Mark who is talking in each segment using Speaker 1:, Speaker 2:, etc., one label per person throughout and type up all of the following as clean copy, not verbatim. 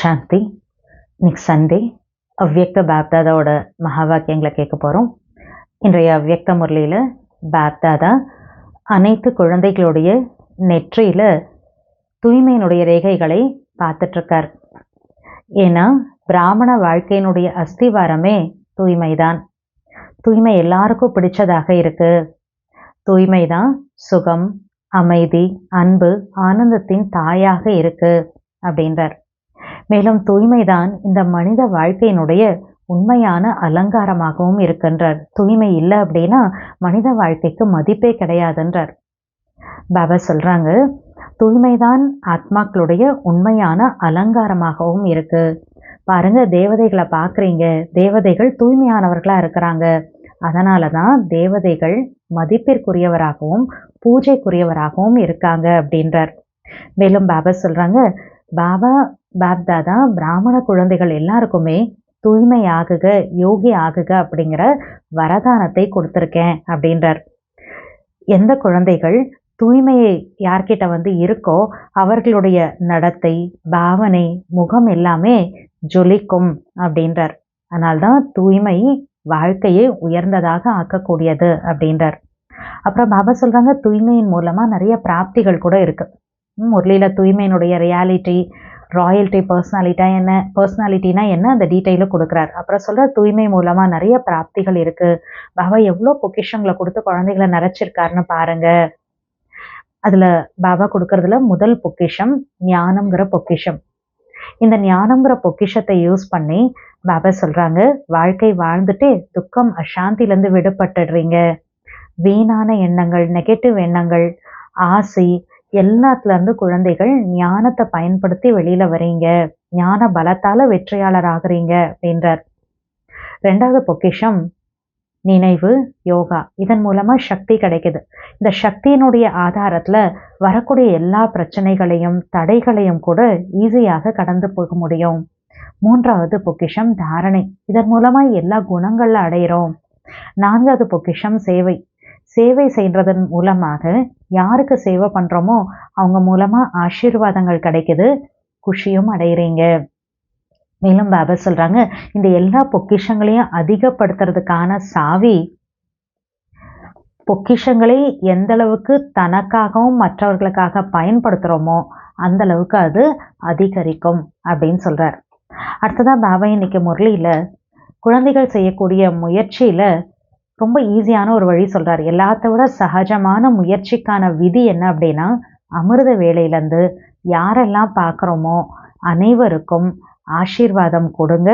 Speaker 1: சாந்தி. இன்னைக்கு சண்டே. அவ்வியக்த பாப்தாதாவோட மகா வாக்கியங்களை கேட்க போகிறோம். இன்றைய அவ்வியக்த முரளியில் பாப்தாதா அனைத்து குழந்தைகளுடைய நெற்றியில் தூய்மையினுடைய ரேகைகளை பார்த்துட்ருக்கார். ஏன்னா பிராமண வாழ்க்கையினுடைய அஸ்திவாரமே தூய்மைதான். தூய்மை எல்லாருக்கும் பிடிச்சதாக இருக்கு. தூய்மை தான் சுகம், அமைதி, அன்பு, ஆனந்தத்தின் தாயாக இருக்கு அப்படின்றார். மேலும் தூய்மைதான் இந்த மனித வாழ்க்கையினுடைய உண்மையான அலங்காரமாகவும் இருக்கின்றார். தூய்மை இல்லை அப்படின்னா மனித வாழ்க்கைக்கு மதிப்பே கிடையாதுன்றார். பாபா சொல்றாங்க, தூய்மைதான் ஆத்மாக்களுடைய உண்மையான அலங்காரமாகவும் இருக்கு. பாருங்க, தேவதைகளை பார்க்குறீங்க, தேவதைகள் தூய்மையானவர்களா இருக்கிறாங்க. அதனால தான் தேவதைகள் மதிப்பிற்குரியவராகவும் பூஜைக்குரியவராகவும் இருக்காங்க அப்படின்றார். மேலும் பாபா சொல்றாங்க, பாப்தாதா பிராமண குழந்தைகள் எல்லாருக்குமே தூய்மை ஆகுக, யோகி ஆகுக அப்படிங்கிற வரதானத்தை கொடுத்துருக்கேன் அப்படின்றார். எந்த குழந்தைகள் தூய்மையை யார்கிட்ட இருக்கோ அவர்களுடைய நடத்தை, பாவனை, முகம் எல்லாமே ஜொலிக்கும் அப்படின்றார். அதனால்தான் தூய்மை வாழ்க்கையை உயர்ந்ததாக ஆக்கக்கூடியது அப்படின்றார். அப்புறம் பாபா சொல்றாங்க, தூய்மையின் மூலமா நிறைய பிராப்திகள் கூட இருக்கு. முரளியில தூய்மையினுடைய ரியாலிட்டி, ராயல்ட்டி, பர்சனாலிட்டினா என்ன அந்த டீட்டெயிலும் கொடுக்குறார். அப்புறம் சொல்ற தூய்மை மூலமா நிறைய பிராப்திகள் இருக்கு. பாபா எவ்வளோ பொக்கிஷங்களை கொடுத்து குழந்தைகளை நிறைச்சிருக்காருன்னு பாருங்க. அதுல பாபா கொடுக்கறதுல முதல் பொக்கிஷம் ஞானம்ங்கிற பொக்கிஷம். இந்த ஞானம்ங்கிற பொக்கிஷத்தை யூஸ் பண்ணி பாபா சொல்றாங்க, வாழ்க்கை வாழ்ந்துட்டு துக்கம் அசாந்திலேருந்து விடுபட்டுடுறீங்க. வீணான எண்ணங்கள், நெகட்டிவ் எண்ணங்கள், ஆசை எல்லாத்துல இருந்து குழந்தைகள் ஞானத்தை பயன்படுத்தி வெளியில வரீங்க. ஞான பலத்தால வெற்றியாளர் ஆகுறீங்க அப்படின்றார். ரெண்டாவது பொக்கிஷம் நினைவு, யோகா. இதன் மூலமா சக்தி கிடைக்குது. இந்த சக்தியினுடைய ஆதாரத்துல வரக்கூடிய எல்லா பிரச்சனைகளையும் தடைகளையும் கூட ஈஸியாக கடந்து போக முடியும். மூன்றாவது பொக்கிஷம் தாரணை. இதன் மூலமா எல்லா குணங்கள்ல அடையிறோம். நான்காவது பொக்கிஷம் சேவை. சேவை செய்யறதன் மூலமாக யாருக்கு சேவை பண்றோமோ அவங்க மூலமா ஆசீர்வாதங்கள் கிடைக்குது, குஷியும் அடையிறீங்க. மேலும் பாபா சொல்றாங்க, இந்த எல்லா பொக்கிஷங்களையும் அதிகப்படுத்துறதுக்கான சாவி, பொக்கிஷங்களை எந்த அளவுக்கு தனக்காகவும் மற்றவர்களுக்காக பயன்படுத்துறோமோ அந்த அளவுக்கு அது அதிகரிக்கும் அப்படின்னு சொல்றார். அடுத்ததான் பாபா இன்னைக்கு முரளியில குழந்தைகள் செய்யக்கூடிய முயற்சியில ரொம்ப ஈஸியான ஒரு வழி சொல்றார். எல்லாத்த விட சகஜமான முயற்சிக்கான விதி என்ன அப்படின்னா, அமிர்த வேளையிலேருந்து யாரெல்லாம் பார்க்குறோமோ அனைவருக்கும் ஆசீர்வாதம் கொடுங்க,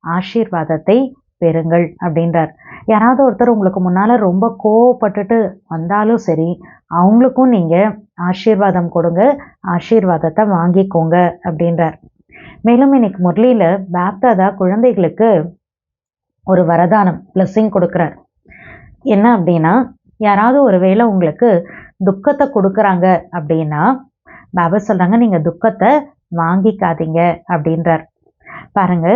Speaker 1: ஆசீர்வாதத்தை பெறுங்கள் அப்படின்றார். யாராவது ஒருத்தர் உங்களுக்கு முன்னால ரொம்ப கோவப்பட்டுட்டு வந்தாலும் சரி, அவங்களுக்கும் நீங்க ஆசீர்வாதம் கொடுங்க, ஆசீர்வாதத்தை வாங்கிக்கோங்க அப்படின்றார். மேலும் இன்னைக்கு முரளியில பாப்தாதா குழந்தைகளுக்கு ஒரு வரதானம், பிளஸ்ஸிங் கொடுக்குறார். என்ன அப்படின்னா, யாராவது ஒரு வேளை உங்களுக்கு துக்கத்தை கொடுக்குறாங்க அப்படின்னா பாபா சொல்றாங்க, நீங்க துக்கத்தை வாங்கிக்காதீங்க அப்படின்றார். பாருங்க,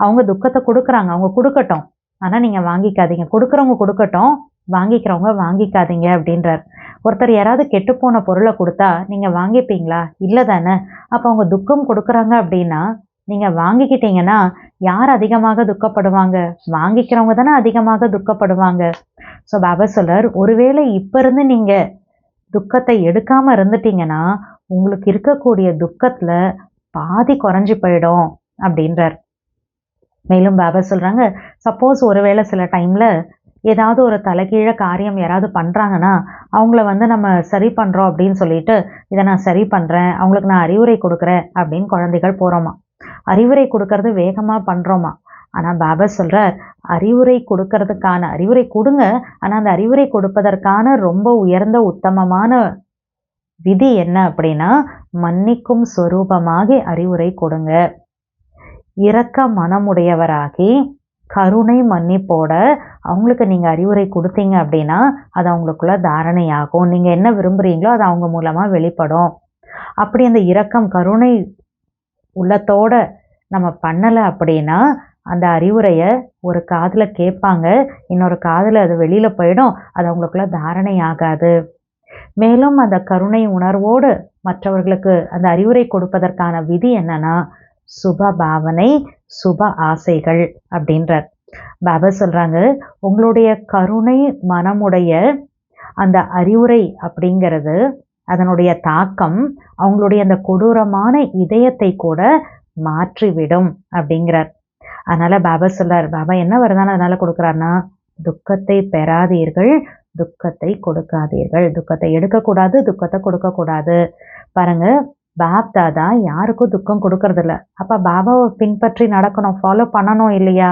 Speaker 1: அவங்க துக்கத்தை கொடுக்குறாங்க, அவங்க கொடுக்கட்டும், ஆனா நீங்க வாங்கிக்காதீங்க. கொடுக்குறவங்க கொடுக்கட்டும், வாங்கிக்கிறவங்க வாங்கிக்காதீங்க அப்படின்றார். ஒருத்தர் யாராவது கெட்டுப்போன பொருளை கொடுத்தா நீங்க வாங்கிப்பீங்களா? இல்லை தானே. அப்போ அவங்க துக்கம் கொடுக்குறாங்க அப்படின்னா நீங்க வாங்கிக்கிட்டீங்கன்னா யார் அதிகமாக துக்கப்படுவாங்க? வாங்கிக்கிறவங்க தானே அதிகமாக துக்கப்படுவாங்க. ஸோ பாபா சொல்றார், ஒருவேளை இப்ப இருந்து நீங்க துக்கத்தை எடுக்காம இருந்துட்டீங்கன்னா உங்களுக்கு இருக்கக்கூடிய துக்கத்துல பாதி குறைஞ்சி போயிடும் அப்படின்றார். மேலும் பாபா சொல்றாங்க, சப்போஸ் ஒருவேளை சில டைம்ல ஏதாவது ஒரு தலைகீழ காரியம் யாராவது பண்றாங்கன்னா அவங்கள நம்ம சரி பண்றோம் அப்படின்னு சொல்லிட்டு, இதை நான் சரி பண்றேன், அவங்களுக்கு நான் அறிவுரை கொடுக்குறேன் அப்படின்னு குழந்தைகள் போறோமா. அறிவுரை கொடுக்கறது வேகமா பண்றோமா. ஆனா பாபா சொல்றார், அறிவுரை கொடுக்கறதுக்கான அறிவுரை கொடுங்க, ஆனா அந்த அறிவுரை கொடுப்பதற்கான ரொம்ப உயர்ந்த உத்தமமான விதி என்ன அப்படின்னா, மன்னிக்கும் சொரூபமாகி அறிவுரை கொடுங்க. இரக்க மனமுடையவராகி கருணை மன்னிப்போட அவங்களுக்கு நீங்க அறிவுரை கொடுத்தீங்க அப்படின்னா அது அவங்களுக்குள்ள தாரணையாகும். நீங்க என்ன விரும்புறீங்களோ அது அவங்க மூலமா வெளிப்படும். அப்படி அந்த இரக்கம் கருணை உள்ளத்தோட நம்ம பண்ணலை அப்படின்னா அந்த அறிவுரையை ஒரு காதுல கேட்பாங்க, இன்னொரு காதுல அது வெளியில போயிடும், அது அவங்களுக்குள்ள தாரணை ஆகாது. மேலும் அந்த கருணை உணர்வோடு மற்றவர்களுக்கு அந்த அறிவுரை கொடுப்பதற்கான விதி என்னன்னா, சுப பாவனை, சுப ஆசைகள் அப்படின்றார். பாபா சொல்றாங்க, உங்களுடைய கருணை மனமுடைய அந்த அறிவுரை அப்படிங்கிறது, அதனுடைய தாக்கம் அவங்களுடைய அந்த கொடூரமான இதயத்தை கூட மாற்றிவிடும் அப்படிங்கிறார். அதனால பாபா சொல்றார், பாபா என்ன வரதான அதனால கொடுக்குறாருன்னா, துக்கத்தை பெறாதீர்கள், துக்கத்தை கொடுக்காதீர்கள். துக்கத்தை எடுக்கக்கூடாது, துக்கத்தை கொடுக்கக்கூடாது. பாருங்க, பாப் தாதா யாருக்கும் துக்கம் கொடுக்கறது இல்ல. அப்ப பாபாவை பின்பற்றி நடக்கணும், ஃபாலோ பண்ணணும் இல்லையா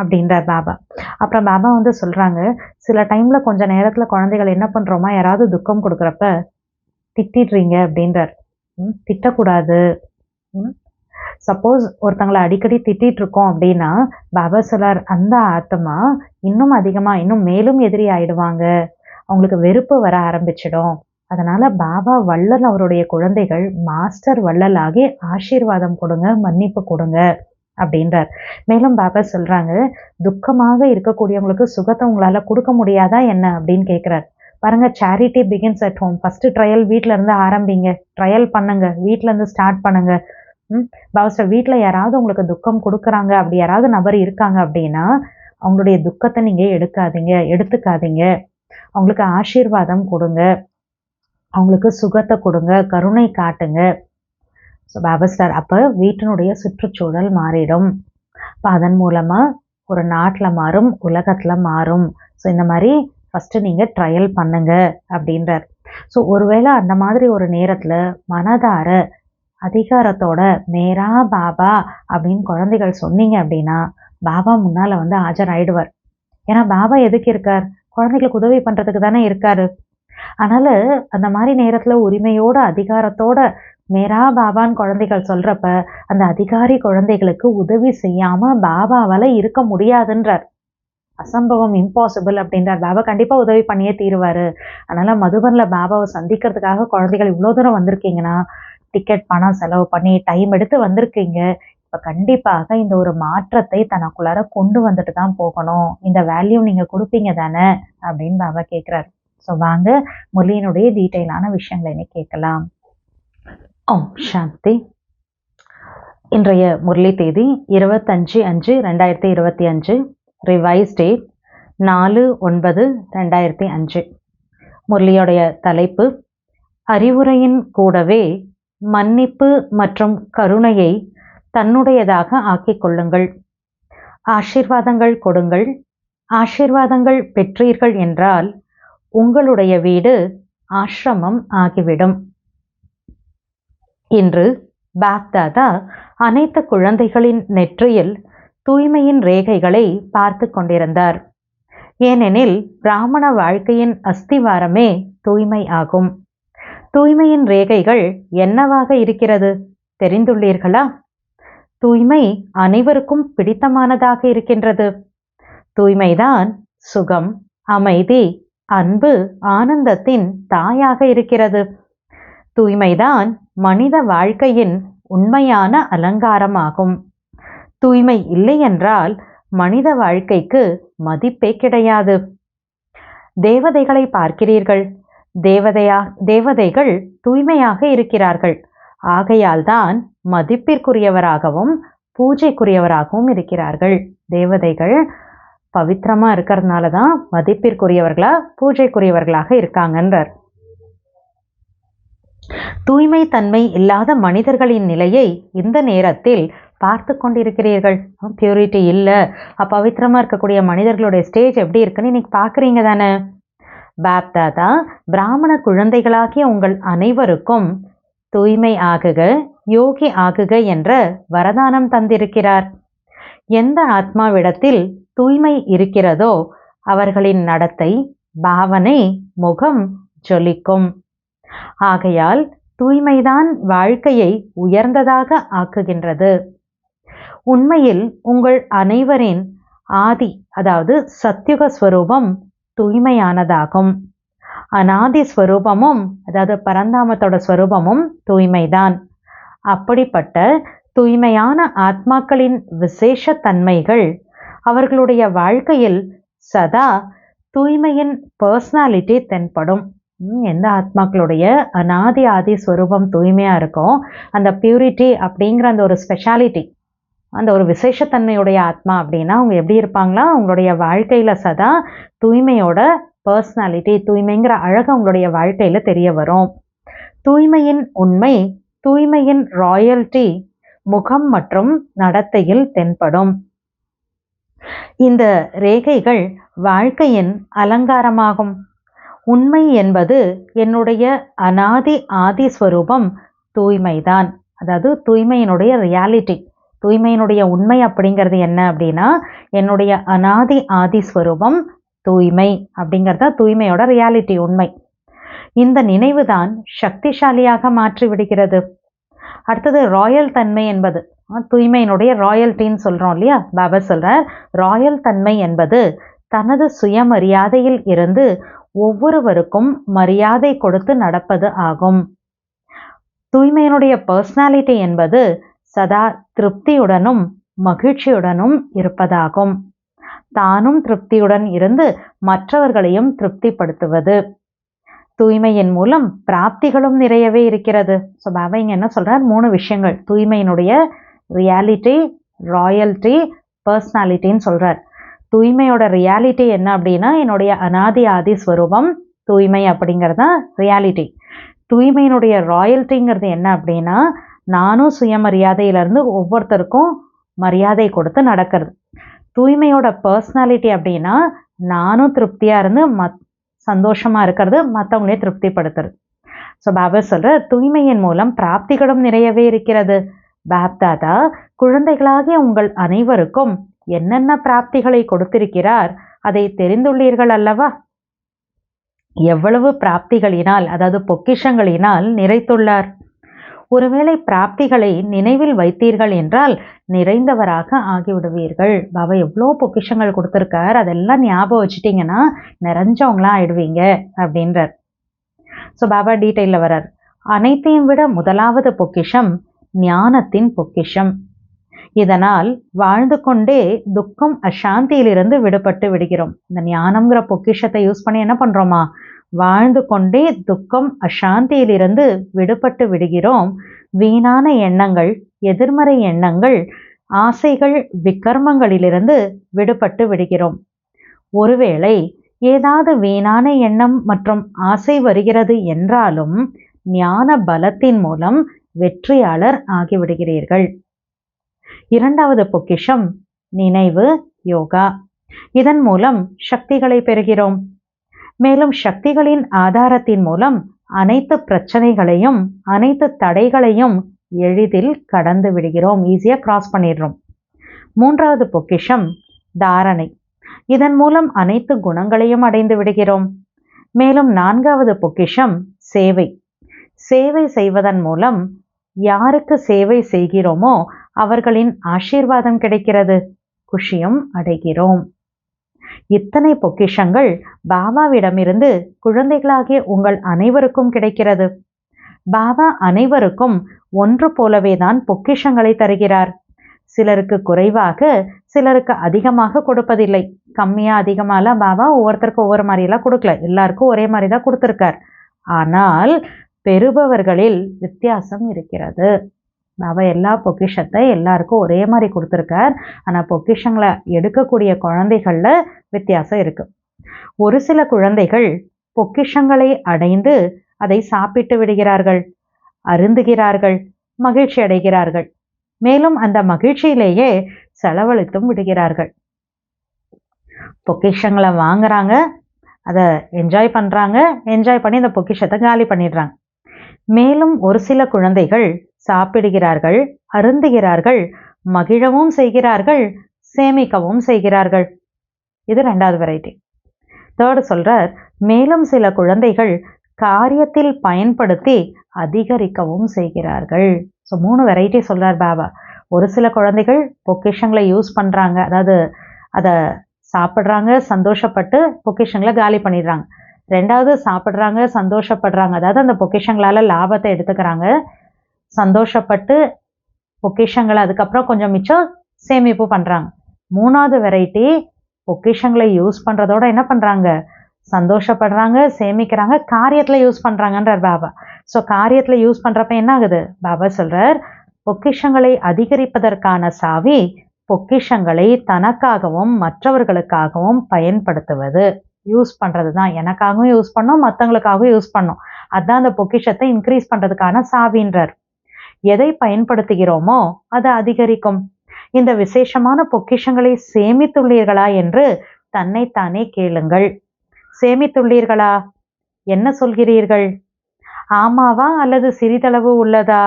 Speaker 1: அப்படின்றார் பாபா. அப்புறம் பாபா சொல்றாங்க, சில டைம்ல கொஞ்ச நேரத்துல குழந்தைகள் என்ன பண்றோமா, யாராவது துக்கம் கொடுக்குறப்ப திட்டிடுறீங்க அப்படின்றார். திட்டக்கூடாது. சப்போஸ் ஒருத்தங்களை அடிக்கடி திட்டிட்டு இருக்கோம் அப்படின்னா பாபா சொல்றார், அந்த ஆத்மா இன்னும் அதிகமா இன்னும் மேலும் எதிரி ஆயிடுவாங்க, அவங்களுக்கு வெறுப்பு வர ஆரம்பிச்சிடும். அதனால பாபா வள்ளல் அவருடைய குழந்தைகள் மாஸ்டர் வள்ளலாகி ஆசீர்வாதம் கொடுங்க, மன்னிப்பு கொடுங்க அப்படின்றார். மேலும் பாபா சொல்றாங்க, துக்கமாக இருக்கக்கூடியவங்களுக்கு சுகத்தை உங்களால கொடுக்க முடியாதா என்ன அப்படின்னு கேட்கிறார். பாருங்க, charity begins at home. First trial வீட்ல இருந்து ஆரம்பிங்க, ட்ரையல் பண்ணுங்க, வீட்ல இருந்து ஸ்டார்ட் பண்ணுங்க. பாஸ்டர், வீட்டுல யாராவது உங்களுக்கு துக்கம் கொடுக்குறாங்க, அப்படி யாராவது நபர் இருக்காங்க அப்படின்னா அவங்களுடைய துக்கத்தை நீங்க எடுத்துக்காதீங்க. அவங்களுக்கு ஆசீர்வாதம் கொடுங்க, அவங்களுக்கு சுகத்தை கொடுங்க, கருணை காட்டுங்க. ஸோ பாபாஸ்டார், அப்போ வீட்டினுடைய சுற்றுச்சூழல் மாறிடும். இப்போ அதன் மூலமா ஒரு நாட்டில் மாறும், உலகத்துல மாறும். ஸோ இந்த மாதிரி ஃபர்ஸ்ட் நீங்க ட்ரையல் பண்ணுங்க அப்படின்றார். ஸோ ஒருவேளை அந்த மாதிரி ஒரு நேரத்துல மனதார அதிகாரத்தோட மேரா பாபா அப்படின்னு குழந்தைகள் சொன்னீங்க அப்படின்னா பாபா முன்னால ஆஜராயிடுவார். ஏன்னா பாபா எதுக்கு இருக்கார்? குழந்தைகளுக்கு உதவி பண்றதுக்கு தானே இருக்காரு. அதனால அந்த மாதிரி நேரத்துல உரிமையோட அதிகாரத்தோட மேரா பாபான்னு குழந்தைகள் சொல்றப்ப அந்த அதிகாரி குழந்தைகளுக்கு உதவி செய்யாம பாபாவால இருக்க முடியாதுன்றார். அசம்பவம், இம்பாசிபிள் அப்படின்றார். பாபா கண்டிப்பா உதவி பண்ணியே தீருவாரு. அதனால மதுபன்ல பாபாவை சந்திக்கிறதுக்காக குழந்தைகள் இவ்வளவு தூரம் வந்திருக்கீங்கன்னா, டிக்கெட் பணம் செலவு பண்ணி டைம் எடுத்து வந்திருக்கீங்க. இப்ப கண்டிப்பாக இந்த ஒரு மாற்றத்தை தனக்குள்ளார கொண்டு வந்துட்டு தான் போகணும். இந்த வேல்யூ நீங்க கொடுப்பீங்க தானே அப்படின்னு பாபா கேட்கிறாரு. ஸோ வாங்க முரளியினுடைய டீட்டெயிலான விஷயங்களை இன்னைக்கு கேட்கலாம். ஓம் சாந்தி. இன்றைய முரளி தேதி 25/5/2025, ரிவைஸ் டேட் 4/9/2005. முரளியோடைய தலைப்பு, அறிவுரையின் கூடவே மன்னிப்பு மற்றும் கருணையை தன்னுடையதாக ஆக்கிக் கொள்ளுங்கள். ஆசீர்வாதங்கள் கொடுங்கள். ஆசீர்வாதங்கள் பெற்றீர்கள் என்றால் உங்களுடைய வீடு ஆசிரமம் ஆகிவிடும். இன்று பாப் தாதா அனைத்து குழந்தைகளின் நெற்றியில் தூய்மையின் ரேகைகளை பார்த்து கொண்டிருந்தார். ஏனெனில் பிராமண வாழ்க்கையின் அஸ்திவாரமே தூய்மை ஆகும். தூய்மையின் ரேகைகள் என்னவாக இருக்கிறது தெரிந்துள்ளீர்களா? தூய்மை அனைவருக்கும் பிடித்தமானதாக இருக்கின்றது. தூய்மைதான் சுகம், அமைதி, அன்பு, ஆனந்தத்தின் தாயாக இருக்கிறது. தூய்மைதான் மனித வாழ்க்கையின் உண்மையான அலங்காரமாகும். தூய்மை இல்லை என்றால் மனித வாழ்க்கைக்கு மதிப்பே கிடையாது. தேவதைகளை பார்க்கிறீர்கள். தேவதைகள் தூய்மையாக இருக்கிறார்கள். ஆகையால் தான் மதிப்பிற்குரியவராகவும் பூஜைக்குரியவராகவும் இருக்கிறார்கள். தேவதைகள் பவித்திரமா இருக்கிறதுனால தான் மதிப்பிற்குரியவர்களா பூஜைக்குரியவர்களாக இருக்காங்கன்றார். தூய்மை தன்மை இல்லாத மனிதர்களின் நிலையை இந்த நேரத்தில் பார்த்து கொண்டிருக்கிறீர்கள். பியூரிட்டி இல்லை, பவித்திரமா இருக்கக்கூடிய மனிதர்களுடைய ஸ்டேஜ் எப்படி இருக்குன்னு இன்னைக்கு பார்க்குறீங்க தானே. பாப் தாதா பிராமண குழந்தைகளாகிய உங்கள் அனைவருக்கும் தூய்மை ஆகுக, யோகி ஆகுக என்ற வரதானம் தந்திருக்கிறார். எந்த ஆத்மாவிடத்தில் தூய்மை இருக்கிறதோ அவர்களின் நடத்தை, பாவனை, முகம் ஜொலிக்கும். ஆகையால் தூய்மைதான் வாழ்க்கையை உயர்ந்ததாக ஆக்குகின்றது. உண்மையில் உங்கள் அனைவரின் ஆதி, அதாவது சத்யுக ஸ்வரூபம் தூய்மையானதாகும். அநாதி ஸ்வரூபமும், அதாவது பரந்தாமத்தோட ஸ்வரூபமும் தூய்மைதான். அப்படிப்பட்ட தூய்மையான ஆத்மாக்களின் விசேஷ தன்மைகள் அவர்களுடைய வாழ்க்கையில் சதா தூய்மையின் பர்சனாலிட்டி தென்படும். எந்த ஆத்மாக்களுடைய அனாதி ஆதி ஸ்வரூபம் தூய்மையாக இருக்கும், அந்த பியூரிட்டி அப்படிங்கிற அந்த ஒரு ஸ்பெஷாலிட்டி, அந்த ஒரு விசேஷத்தன்மையுடைய ஆத்மா அப்படின்னா அவங்க எப்படி இருப்பாங்களா, அவங்களுடைய வாழ்க்கையில் சதா தூய்மையோட பர்சனாலிட்டி, தூய்மைங்கிற அழகு அவங்களுடைய வாழ்க்கையில் தெரிய வரும். தூய்மையின் உண்மை, தூய்மையின் ராயல்டி முகம் மற்றும் நடத்தையில் தென்படும். இந்த ரேகைகள் வாழ்க்கையின் அலங்காரமாகும். உண்மை என்பது என்னுடைய அனாதி ஆதி ஸ்வரூபம் தூய்மைதான். அதாவது தூய்மையினுடைய ரியாலிட்டி, தூய்மையினுடைய உண்மை அப்படிங்கிறது என்ன அப்படின்னா, என்னுடைய அனாதி ஆதி ஸ்வரூபம் தூய்மை அப்படிங்கிறத தூய்மையோட ரியாலிட்டி, உண்மை. இந்த நினைவு தான் சக்திசாலியாக மாற்றி விடுகிறது. அடுத்தது ராயல் தன்மை என்பது, தூய்மையினுடைய ராயல்ட்டின்னு சொல்கிறோம் இல்லையா, பாபா சொல்கிறார், ராயல் தன்மை என்பது தனது சுயமரியாதையில் இருந்து ஒவ்வொருவருக்கும் மரியாதை கொடுத்து நடப்பது ஆகும். தூய்மையினுடைய பர்சனாலிட்டி என்பது சதா திருப்தியுடனும் மகிழ்ச்சியுடனும் இருப்பதாகும். தானும் திருப்தியுடன் இருந்து மற்றவர்களையும் திருப்திப்படுத்துவது. தூய்மையின் மூலம் பிராப்திகளும் நிறையவே இருக்கிறது. ஸோ பாபா இங்கே என்ன சொல்கிறார், 3 விஷயங்கள், தூய்மையினுடைய ரியாலிட்டி, ராயல்ட்டி, பர்சனாலிட்டின்னு சொல்கிறார். தூய்மையோட ரியாலிட்டி என்ன அப்படின்னா, என்னுடைய அனாதி ஆதி ஸ்வரூபம் தூய்மை அப்படிங்கிறது தான் ரியாலிட்டி. தூய்மையினுடைய ராயல்ட்டிங்கிறது என்ன அப்படின்னா, நானும் சுயமரியாதையிலேருந்து ஒவ்வொருத்தருக்கும் மரியாதை கொடுத்து நடக்கிறது. தூய்மையோட பர்சனாலிட்டி அப்படின்னா, நானும் திருப்தியாக இருந்து சந்தோஷமாக இருக்கிறது, மற்றவங்களே திருப்திப்படுத்துறது. ஸோ பாபா சொல்கிற தூய்மையின் மூலம் பிராப்திகளும் நிறையவே இருக்கிறது. பாப்தாதா குழந்தைகளாகிய உங்கள் அனைவருக்கும் என்னென்ன பிராப்திகளை கொடுத்திருக்கிறார் அதை தெரிந்துள்ளீர்கள் அல்லவா? எவ்வளவு பிராப்திகளினால், அதாவது பொக்கிஷங்களினால் நிறைத்துள்ளார். ஒருவேளை பிராப்திகளை நினைவில் வைத்தீர்கள் என்றால் நிறைந்தவராக ஆகிவிடுவீர்கள். பாபா எவ்வளோ பொக்கிஷங்கள் கொடுத்துருக்கார், அதெல்லாம் ஞாபகம் வச்சுட்டிங்கன்னா நிறைஞ்சவங்களா ஆயிடுவீங்க அப்படின்றார். ஸோ பாபா டீட்டெயிலில் வர்றார். அனைத்தையும் விட முதலாவது பொக்கிஷம் ஞானத்தின் பொக்கிஷம். இதனால் வாழ்ந்து கொண்டே துக்கம் அசாந்தியிலிருந்து விடுபட்டு விடுகிறோம். இந்த ஞானம்ங்கிற பொக்கிஷத்தை யூஸ் பண்ணி என்ன பண்ணுறோமா, வாழ்ந்து கொண்டே துக்கம் அசாந்தியிலிருந்து விடுபட்டு விடுகிறோம். வீணான எண்ணங்கள், எதிர்மறை எண்ணங்கள், ஆசைகள், விக்கர்மங்களிலிருந்து விடுபட்டு விடுகிறோம். ஒருவேளை ஏதாவது வீணான எண்ணம் மற்றும் ஆசை வருகிறது என்றாலும் ஞான பலத்தின் மூலம் வெற்றியாளர் ஆகிவிடுகிறீர்கள். இரண்டாவது பொக்கிஷம் நினைவு யோகா. இதன் மூலம் சக்திகளை பெறுகிறோம். மேலும் சக்திகளின் ஆதாரத்தின் மூலம் அனைத்து பிரச்சனைகளையும் அனைத்து தடைகளையும் எளிதில் கடந்து விடுகிறோம், ஈஸியாக கிராஸ் பண்ணிடுறோம். மூன்றாவது பொக்கிஷம் தாரணை. இதன் மூலம் அனைத்து குணங்களையும் அடைந்து விடுகிறோம். மேலும் நான்காவது பொக்கிஷம் சேவை. சேவை செய்வதன் மூலம் யாருக்கு சேவை செய்கிறோமோ அவர்களின் ஆசீர்வாதம் கிடைக்கிறது, குஷியும் அடைகிறோம். இத்தனை பொக்கிஷங்கள் பாபாவிடமிருந்து குழந்தைகளாகிய உங்கள் அனைவருக்கும் கிடைக்கிறது. பாபா அனைவருக்கும் ஒன்று போலவே தான் பொக்கிஷங்களை தருகிறார். சிலருக்கு குறைவாக, சிலருக்கு அதிகமாக கொடுப்பதில்லை. கம்மியாக அதிகமாகலாம் பாபா ஒவ்வொருத்தருக்கும் ஒவ்வொரு மாதிரியெல்லாம் கொடுக்கல, எல்லாருக்கும் ஒரே மாதிரி தான் கொடுத்துருக்கார். ஆனால் பெறுபவர்களில் வித்தியாசம் இருக்கிறது. பாபா எல்லா பொக்கிஷத்தை எல்லாருக்கும் ஒரே மாதிரி கொடுத்துருக்கார். ஆனால் பொக்கிஷங்களை எடுக்கக்கூடிய குழந்தைகளில் வித்தியாசம் இருக்குது. ஒரு சில குழந்தைகள் பொக்கிஷங்களை அடைந்து அதை சாப்பிட்டு விடுகிறார்கள், அருந்துகிறார்கள், மகிழ்ச்சி அடைகிறார்கள். மேலும் அந்த மகிழ்ச்சியிலேயே செலவழித்தும் விடுகிறார்கள். பொக்கிஷங்களை வாங்குறாங்க, அதை என்ஜாய் பண்ணுறாங்க, என்ஜாய் பண்ணி அந்த பொக்கிஷத்தை காலி பண்ணிடுறாங்க. மேலும் ஒரு சில குழந்தைகள் சாப்பிடுகிறார்கள், அருந்துகிறார்கள், மகிழவும் செய்கிறார்கள், சேமிக்கவும் செய்கிறார்கள். இது ரெண்டாவது வெரைட்டி. தேர்டு சொல்றார், மேலும் சில குழந்தைகள் காரியத்தில் பயன்படுத்தி அதிகரிக்கவும் செய்கிறார்கள். ஸோ 3 வெரைட்டி சொல்றார் பாபா. ஒரு சில குழந்தைகள் பொக்கிஷங்களை யூஸ் பண்ணுறாங்க, அதாவது அதை சாப்பிட்றாங்க, சந்தோஷப்பட்டு பொக்கிஷங்களை காலி பண்ணிடுறாங்க. ரெண்டாவது சாப்பிட்றாங்க, சந்தோஷப்படுறாங்க, அதாவது அந்த பொக்கிஷங்களால் லாபத்தை எடுத்துக்கிறாங்க, சந்தோஷப்பட்டு பொக்கிஷங்களை அதுக்கப்புறம் கொஞ்சம் மிச்சம் சேமிப்பு பண்ணுறாங்க. மூணாவது வெரைட்டி பொக்கிஷங்களை யூஸ் பண்ணுறதோட என்ன பண்ணுறாங்க, சந்தோஷப்படுறாங்க, சேமிக்கிறாங்க, காரியத்துல யூஸ் பண்றாங்கன்றார் பாபா. ஸோ காரியத்துல யூஸ் பண்றப்ப என்ன ஆகுது? பாபா சொல்றார், பொக்கிஷங்களை அதிகரிப்பதற்கான சாவி பொக்கிஷங்களை தனக்காகவும் மற்றவர்களுக்காகவும் பயன்படுத்துவது. யூஸ் பண்றது தான். எனக்காகவும் யூஸ் பண்ணோம், மற்றவங்களுக்காகவும் யூஸ் பண்ணோம். அதான் அந்த பொக்கிஷத்தை இன்க்ரீஸ் பண்றதுக்கான சாவின்றார். எதை பயன்படுத்துகிறோமோ அது அதிகரிக்கும். இந்த விசேஷமான பொக்கிஷங்களை சேமித்துள்ளீர்களா என்று தன்னைத்தானே கேளுங்கள். சேமித்துள்ளீர்களா? என்ன சொல்கிறீர்கள்? ஆமாவா அல்லது சிறிதளவு உள்ளதா?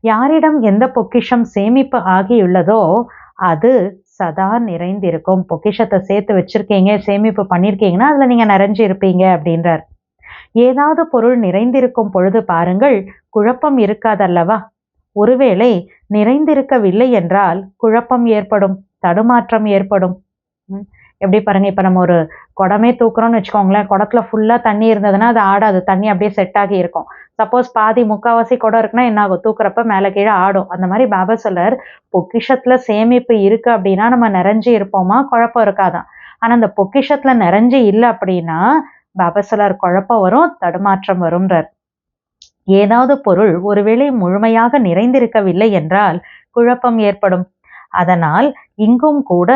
Speaker 1: யாரிடம் எந்த பொக்கிஷம் சேமிப்பு ஆகியுள்ளதோ அது சதா நிறைந்திருக்கும். பொக்கிஷத்தை சேர்த்து வச்சிருக்கீங்க, சேமிப்பு பண்ணிருக்கீங்கன்னா அதுல நீங்க நிறைஞ்சு இருப்பீங்க அப்படின்றார். ஏதாவது பொருள் நிறைந்திருக்கும் பொழுது பாருங்கள், குழப்பம் இருக்காதல்லவா? ஒருவேளை நிறைந்திருக்கவில்லை என்றால் குழப்பம் ஏற்படும், தடுமாற்றம் ஏற்படும். எப்படி பாருங்க, இப்ப நம்ம ஒரு குடமே தூக்குறோம்னு வச்சுக்கோங்களேன், குடத்துல ஃபுல்லா தண்ணி இருந்ததுன்னா அது ஆடாது, தண்ணி அப்படியே செட் ஆகி இருக்கும். சப்போஸ் பாதி முக்காவாசி குடம் இருக்குன்னா என்ன ஆகும்? தூக்குறப்ப மேல கீழே ஆடும். அந்த மாதிரி பாபா சொல்றார், பொக்கிஷத்துல சேமிப்பு இருக்கு அப்படின்னா நம்ம நிறைஞ்சு இருப்போமா? குழப்பம் இருக்காதான். ஆனா அந்த பொக்கிஷத்துல நிறைஞ்சு இல்லை அப்படின்னா பாபா சொல்றார், குழப்பம் வரும், தடுமாற்றம் வரும்ன்றார். ஏதாவது பொருள் ஒருவேளை முழுமையாக நிறைந்திருக்கவில்லை என்றால் குழப்பம் ஏற்படும். அதனால் இங்கும் கூட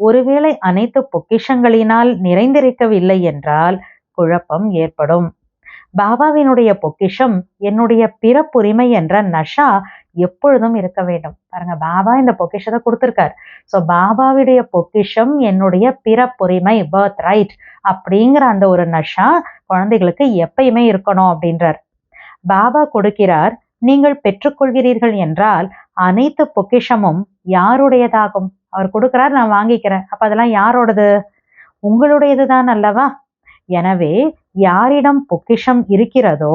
Speaker 1: ஒருவேளை அனைத்து பொக்கிஷங்களினால் நிறைந்திருக்கவில்லை என்றால் குழப்பம் ஏற்படும். பாபாவினுடைய பொக்கிஷம் என்னுடைய பிறப்புரிமை என்ற நஷா எப்பொழுதும் இருக்க வேண்டும். பாருங்க, பாபா இந்த பொக்கிஷத்தை கொடுத்திருக்கார். ஸோ பாபாவுடைய பொக்கிஷம் என்னுடைய பிறப்புரிமை, பர்த் ரைட் அப்படிங்கிற அந்த ஒரு நஷா குழந்தைகளுக்கு எப்பயுமே இருக்கணும் அப்படின்றார். பாபா கொடுக்கிறார், நீங்கள் பெற்றுக்கொள்கிறீர்கள் என்றால் அனைத்து பொக்கிஷமும் யாருடையதாகும்? அவர் கொடுக்கிறார், நான் வாங்கிக்கிறேன். அப்ப அதெல்லாம் யாரோடது? உங்களுடையதுதான் அல்லவா? எனவே யாரிடம் பொக்கிஷம் இருக்கிறதோ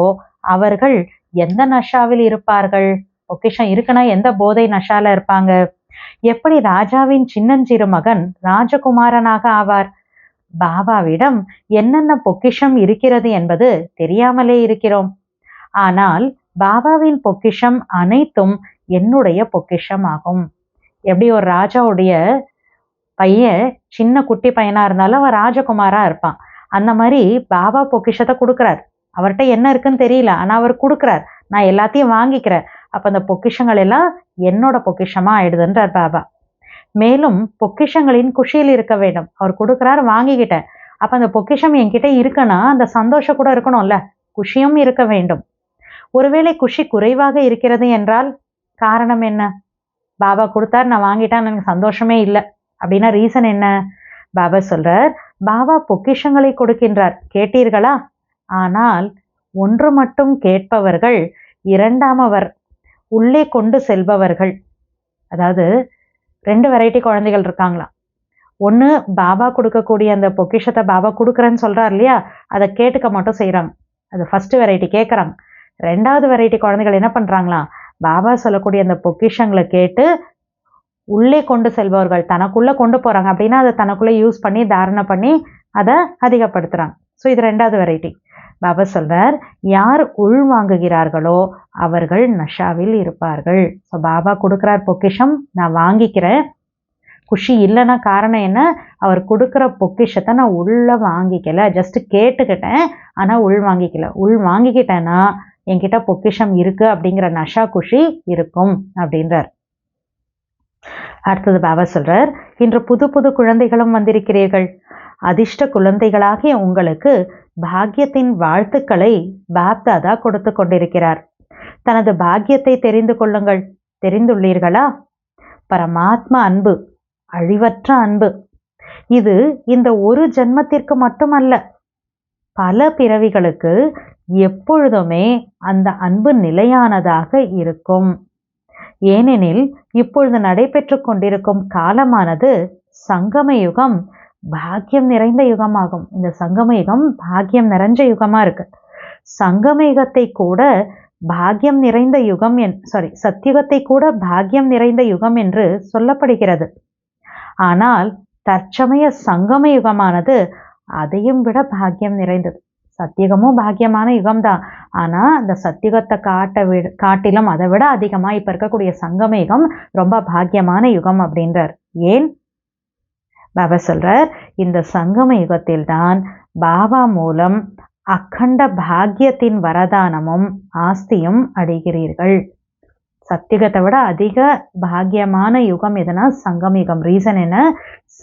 Speaker 1: அவர்கள் எந்த நஷாவில் இருப்பார்கள்? பொக்கிஷம் இருக்குன்னா எந்த போதை நஷால இருப்பாங்க? எப்படி ராஜாவின் சின்னஞ்சிறு மகன் ராஜகுமாரனாக ஆவார்? பாபாவிடம் என்னென்ன பொக்கிஷம் இருக்கிறது என்பது தெரியாமலே இருக்கிறோம். ஆனால் பாபாவின் பொக்கிஷம் அனைத்தும் என்னுடைய பொக்கிஷம் ஆகும். எப்படி ஒரு ராஜாவுடைய பையன் சின்ன குட்டி பையனா இருந்தாலும் அவன் ராஜகுமாரா இருப்பான். அந்த மாதிரி பாபா பொக்கிஷத்தை கொடுக்குறார். அவர்கிட்ட என்ன இருக்குன்னு தெரியல, ஆனா அவர் கொடுக்குறார், நான் எல்லாத்தையும் வாங்கிக்கிறேன். அப்ப அந்த பொக்கிஷங்கள் எல்லாம் என்னோட பொக்கிஷமா ஆயிடுதுன்றார் பாபா. மேலும் பொக்கிஷங்களின் குஷியில் இருக்க வேண்டும். அவர் கொடுக்குறார், வாங்கிக்கிட்டேன். அப்ப அந்த பொக்கிஷம் என்கிட்ட இருக்குன்னா அந்த சந்தோஷம் கூட இருக்கணும்ல, குஷியும் இருக்க வேண்டும். ஒருவேளை குஷி குறைவாக இருக்கிறது என்றால் காரணம் என்ன? பாபா கொடுத்தார், நான் வாங்கிட்டேன், எனக்கு சந்தோஷமே இல்லை அப்படின்னா ரீசன் என்ன? பாபா சொல்றார், பாபா பொக்கிஷங்களை கொடுக்கின்றார், கேட்டீர்களா? ஆனால் ஒன்று மட்டும் கேட்பவர்கள் இரண்டாமவர் உள்ளே கொண்டு செல்பவர்கள். அதாவது 2 வெரைட்டி குழந்தைகள் இருக்காங்களாம். ஒன்று பாபா கொடுக்கக்கூடிய அந்த பொக்கிஷத்தை பாபா கொடுக்குறேன்னு சொல்றார் இல்லையா, அதை கேட்டுக்க மட்டும் செய்கிறாங்க. அது ஃபர்ஸ்ட் வெரைட்டி, கேட்குறாங்க. 2வது வெரைட்டி குழந்தைகள் என்ன பண்ணுறாங்களாம், பாபா சொல்லக்கூடிய அந்த பொக்கிஷங்களை கேட்டு உள்ளே கொண்டு செல்பவர்கள், தனக்குள்ளே கொண்டு போகிறாங்க அப்படின்னா அதை தனக்குள்ளே யூஸ் பண்ணி தாரணை பண்ணி அதை அதிகப்படுத்துகிறாங்க. ஸோ இது 2வது வெரைட்டி. பாபா சொல்றார், யார் உள் வாங்குகிறார்களோ அவர்கள் நஷாவில் இருப்பார்கள். ஸோ பாபா கொடுக்குறார் பொக்கிஷம், நான் வாங்கிக்கிறேன். குஷி இல்லைன்னா காரணம் என்ன? அவர் கொடுக்குற பொக்கிஷத்தை நான் உள்ள வாங்கிக்கல, ஜஸ்ட் கேட்டுக்கிட்டேன், ஆனால் உள் வாங்கிக்கல. உள் வாங்கிக்கிட்டேன்னா என்கிட்ட பொக்கிஷம் இருக்கு அப்படிங்கிற நஷா குஷி இருக்கும் அப்படின்றார். அடுத்தது பாபா சொல்றார், இன்று புது புது குழந்தைகளும் வந்திருக்கிறீர்கள். அதிர்ஷ்ட குழந்தைகளாகிய உங்களுக்கு பாக்கியத்தின் வாழ்த்துக்களை பாப்தாதா கொடுத்து கொண்டிருக்கிறார். தனது பாக்கியத்தை தெரிந்து கொள்ளுங்கள். தெரிந்துள்ளீர்களா? பரமாத்மா அன்பு, அழிவற்ற அன்பு. இது இந்த ஒரு ஜென்மத்திற்கு மட்டுமல்ல, பல பிறவிகளுக்கு எப்பொழுதுமே அந்த அன்பு நிலையானதாக இருக்கும். ஏனெனில் இப்பொழுது நடைபெற்று கொண்டிருக்கும் காலமானது சங்கம யுகம், பாக்கியம் நிறைந்த யுகமாகும். இந்த சங்கம யுகம் பாக்கியம் நிறைஞ்ச யுகமா இருக்கு. சங்கம யுகத்தை கூட பாக்கியம் நிறைந்த யுகம் சத்தியுகத்தை கூட பாக்கியம் நிறைந்த யுகம் என்று சொல்லப்படுகிறது. ஆனால் தற்சமய சங்கம யுகமானது அதையும் விட பாக்கியம் நிறைந்தது. சத்தியுகமும் பாக்கியமான யுகம்தான், ஆனா அந்த சத்தியுகத்தை காட்டிலும் அதை விட அதிகமா இப்ப இருக்கக்கூடிய சங்கம யுகம் ரொம்ப பாக்கியமான யுகம் அப்படின்றார். ஏன்? பாபா சொல்றார், இந்த சங்கம யுகத்தில் தான் பாபா மூலம் அக்கண்ட பாக்கியத்தின் வரதானமும் ஆஸ்தியும் அடைகிறீர்கள். சத்தியுகத்தை விட அதிக பாக்கியமான யுகம் எதுனா சங்கம் யுகம். ரீசன் என்ன?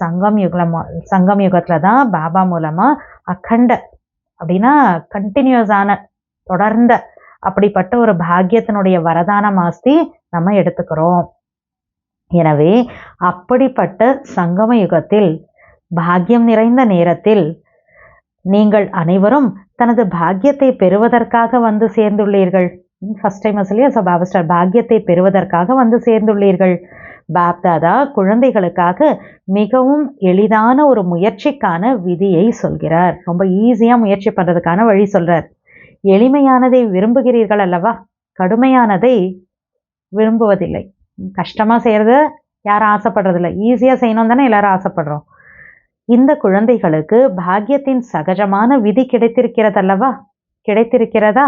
Speaker 1: சங்கம் யுகத்துல தான் பாபா மூலமா அக்கண்ட அப்படின்னா கண்டினியூஸான தொடர்ந்த அப்படிப்பட்ட ஒரு பாக்கியத்தினுடைய வரதான ஆஸ்தி நம்ம எடுத்துக்கிறோம். எனவே அப்படிப்பட்ட சங்கம யுகத்தில் பாக்கியம் நிறைந்த நேரத்தில் நீங்கள் அனைவரும் தனது பாக்கியத்தை பெறுவதற்காக வந்து சேர்ந்துள்ளீர்கள். ஃபர்ஸ்ட் டைம் இல்லையா? பாபா பாக்கியத்தை பெறுவதற்காக வந்து சேர்ந்துள்ளீர்கள். பாப்தாதா குழந்தைகளுக்காக மிகவும் எளிதான ஒரு முயற்சிக்கான விதியை சொல்கிறார். ரொம்ப ஈஸியா முயற்சி பண்றதுக்கான வழி சொல்றார். எளிமையானதை விரும்புகிறீர்கள் அல்லவா? கடுமையானதை விரும்புவதில்லை. கஷ்டமா செய்யறத யாரும் ஆசைப்படுறதில்லை. ஈஸியா செய்யணும் தானே எல்லாரும் ஆசைப்படுறோம். இந்த குழந்தைகளுக்கு பாக்கியத்தின் சகஜமான விதி கிடைத்திருக்கிறதல்லவா? கிடைத்திருக்கிறதா?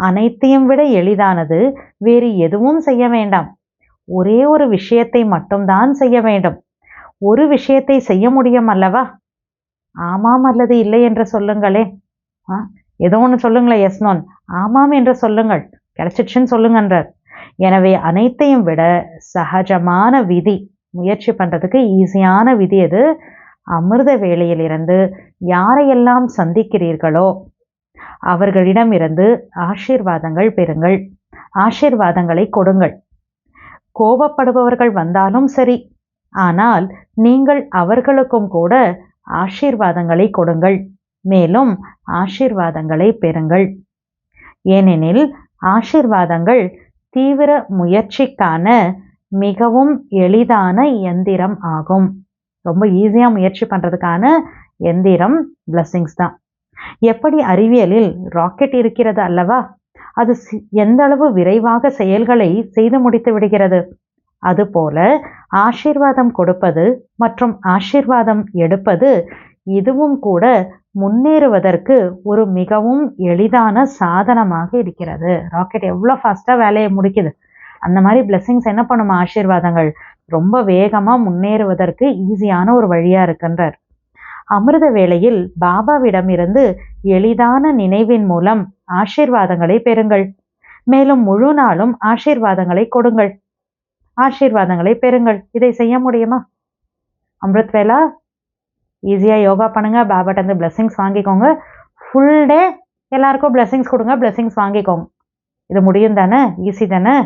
Speaker 1: அனைத்தையும் விட எளிதானது வேறு எதுவும் செய்ய வேண்டாம். ஒரே ஒரு விஷயத்தை மட்டும்தான் செய்ய வேண்டும். ஒரு விஷயத்தை செய்ய முடியும் அல்லவா? ஆமாம் அல்லது இல்லை என்று சொல்லுங்களே. ஏதோ ஒன்று சொல்லுங்களேன். எஸ் நோன். ஆமாம் என்று சொல்லுங்கள். கிடைச்சிடுச்சுன்னு சொல்லுங்கன்றார். எனவே அனைத்தையும் விட சகஜமான விதி, முயற்சி பண்றதுக்கு ஈஸியான விதி எது? அமிர்த வேளையிலிருந்து யாரையெல்லாம் சந்திக்கிறீர்களோ அவர்களிடமிருந்து ஆசீர்வாதங்கள் பெறுங்கள். ஆசீர்வாதங்களை கொடுங்கள். கோபப்படுபவர்கள் வந்தாலும் சரி, ஆனால் நீங்கள் அவர்களுக்கும் கூட ஆசீர்வாதங்களை கொடுங்கள். மேலும் ஆசீர்வாதங்களை பெறுங்கள். ஏனெனில் ஆசீர்வாதங்கள் தீவிர முயற்சிக்கான மிகவும் எளிதான எந்திரம் ஆகும். ரொம்ப ஈஸியா முயற்சி பண்றதுக்கான எந்திரம் பிளஸிங்ஸ் தான். எப்படி அறிவியலில் ராக்கெட் இருக்கிறது அல்லவா? அது எந்த அளவு விரைவாக செயல்களை செய்து முடித்து விடுகிறது. அதுபோல ஆசீர்வாதம் கொடுப்பது மற்றும் ஆசீர்வாதம் எடுப்பது இதுவும் கூட முன்னேறுவதற்கு ஒரு மிகவும் எளிதான சாதனமாக இருக்கிறது. ராக்கெட் எவ்வளோ ஃபாஸ்டா வேலையை முடிக்குது, அந்த மாதிரி பிளெஸிங்ஸ் என்ன பண்ணும்? ஆசீர்வாதங்கள் ரொம்ப வேகமா முன்னேறுவதற்கு ஈஸியான ஒரு வழியா இருக்குன்றார். அமிர்த வேளையில் பாபாவிடம் இருந்து எளிதான நினைவின் மூலம் ஆசீர்வாதங்களை பெறுங்கள். மேலும் முழு நாளும் ஆசீர்வாதங்களை கொடுங்கள். ஆசீர்வாதங்களை பெறுங்கள். இதை செய்ய முடியுமா? அமிர்த் வேளா ஈஸியா யோகா பண்ணுங்க. பாபாட்ட இருந்து பிளெஸிங்ஸ் வாங்கிக்கோங்க. ஃபுல் டே எல்லாருக்கும் பிளெஸிங்ஸ் கொடுங்க, பிளெஸிங்ஸ் வாங்கிக்கோங்க. இது முடியும் தானே? ஈஸி தானே?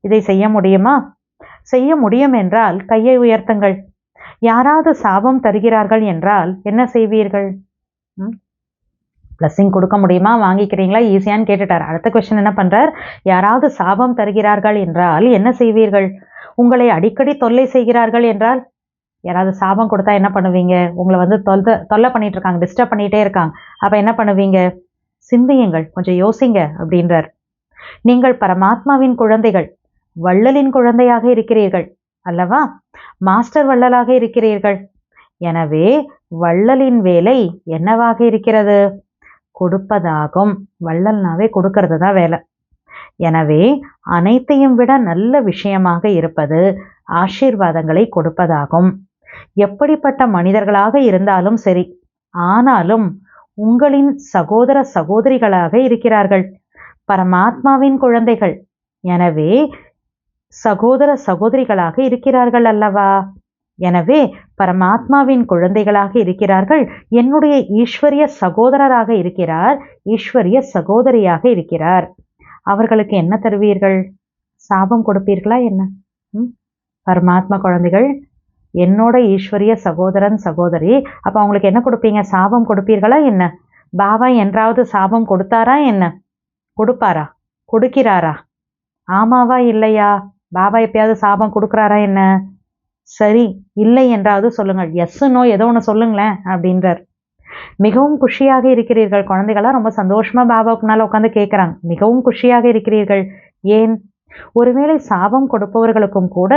Speaker 1: இதை செய்ய முடியுமா? செய்ய முடியும் என்றால் கையை உயர்த்துங்கள். யாராவது சாபம் தருகிறார்கள் என்றால் என்ன செய்வீர்கள்? பிளஸிங் கொடுக்க முடியுமா, வாங்கிக்கிறீங்களா, ஈஸியான்னு கேட்டுட்டார். அடுத்த கொஸ்டின் என்ன பண்றார்? யாராவது சாபம் தருகிறார்கள் என்றால் என்ன செய்வீர்கள்? உங்களை அடிக்கடி தொல்லை செய்கிறார்கள் என்றால், யாராவது சாபம் கொடுத்தா என்ன பண்ணுவீங்க? உங்களை வந்து தொல்லை பண்ணிட்டு இருக்காங்க, டிஸ்டர்ப் பண்ணிட்டே இருக்காங்க, அப்ப என்ன பண்ணுவீங்க? சிந்தியுங்கள், கொஞ்சம் யோசிங்க அப்படின்றார். நீங்கள் பரமாத்மாவின் குழந்தைகள், வள்ளலின் குழந்தையாக இருக்கிறீர்கள் அல்லவா? மாஸ்டர் வள்ளலாக இருக்கிறீர்கள். எனவே வள்ளலின் வேலை என்னவாக இருக்கிறது? கொடுப்பதாகும். வள்ளல்னாவே கொடுக்கறது தான் வேலை. எனவே அனைத்தையும் விட நல்ல விஷயமாக இருப்பது ஆசீர்வாதங்களை கொடுப்பதாகும். எப்படிப்பட்ட மனிதர்களாக இருந்தாலும் சரி, ஆனாலும் உங்களின் சகோதர சகோதரிகளாக இருக்கிறார்கள், பரமாத்மாவின் குழந்தைகள். எனவே சகோதர சகோதரிகளாக இருக்கிறார்கள் அல்லவா? எனவே பரமாத்மாவின் குழந்தைகளாக இருக்கிறார்கள். என்னுடைய ஈஸ்வரிய சகோதரராக இருக்கிறார், ஈஸ்வரிய சகோதரியாக இருக்கிறார். அவர்களுக்கு என்ன தருவீர்கள்? சாபம் கொடுப்பீர்களா என்ன? பரமாத்மா குழந்தைகள், என்னோட ஈஸ்வரிய சகோதரன் சகோதரி, அப்ப அவங்களுக்கு என்ன கொடுப்பீங்க? சாபம் கொடுப்பீர்களா என்ன? பாபா என்றாவது சாபம் கொடுத்தாரா என்ன? கொடுப்பாரா? கொடுக்கிறாரா? ஆமாவா இல்லையா? பாபா எப்பயாவது சாபம் கொடுக்குறாரா என்ன? சரி, இல்லை என்றாவது சொல்லுங்கள். எஸ் நோ ஏதோ ஒன்று சொல்லுங்களேன் அப்படின்றார். மிகவும் குஷியாக இருக்கிறீர்கள். குழந்தைகளா ரொம்ப சந்தோஷமா பாபாவுக்கு மேல உட்காந்து கேட்குறாங்க. மிகவும் குஷியாக இருக்கிறீர்கள். ஏன்? ஒருவேளை சாபம் கொடுப்பவர்களுக்கும் கூட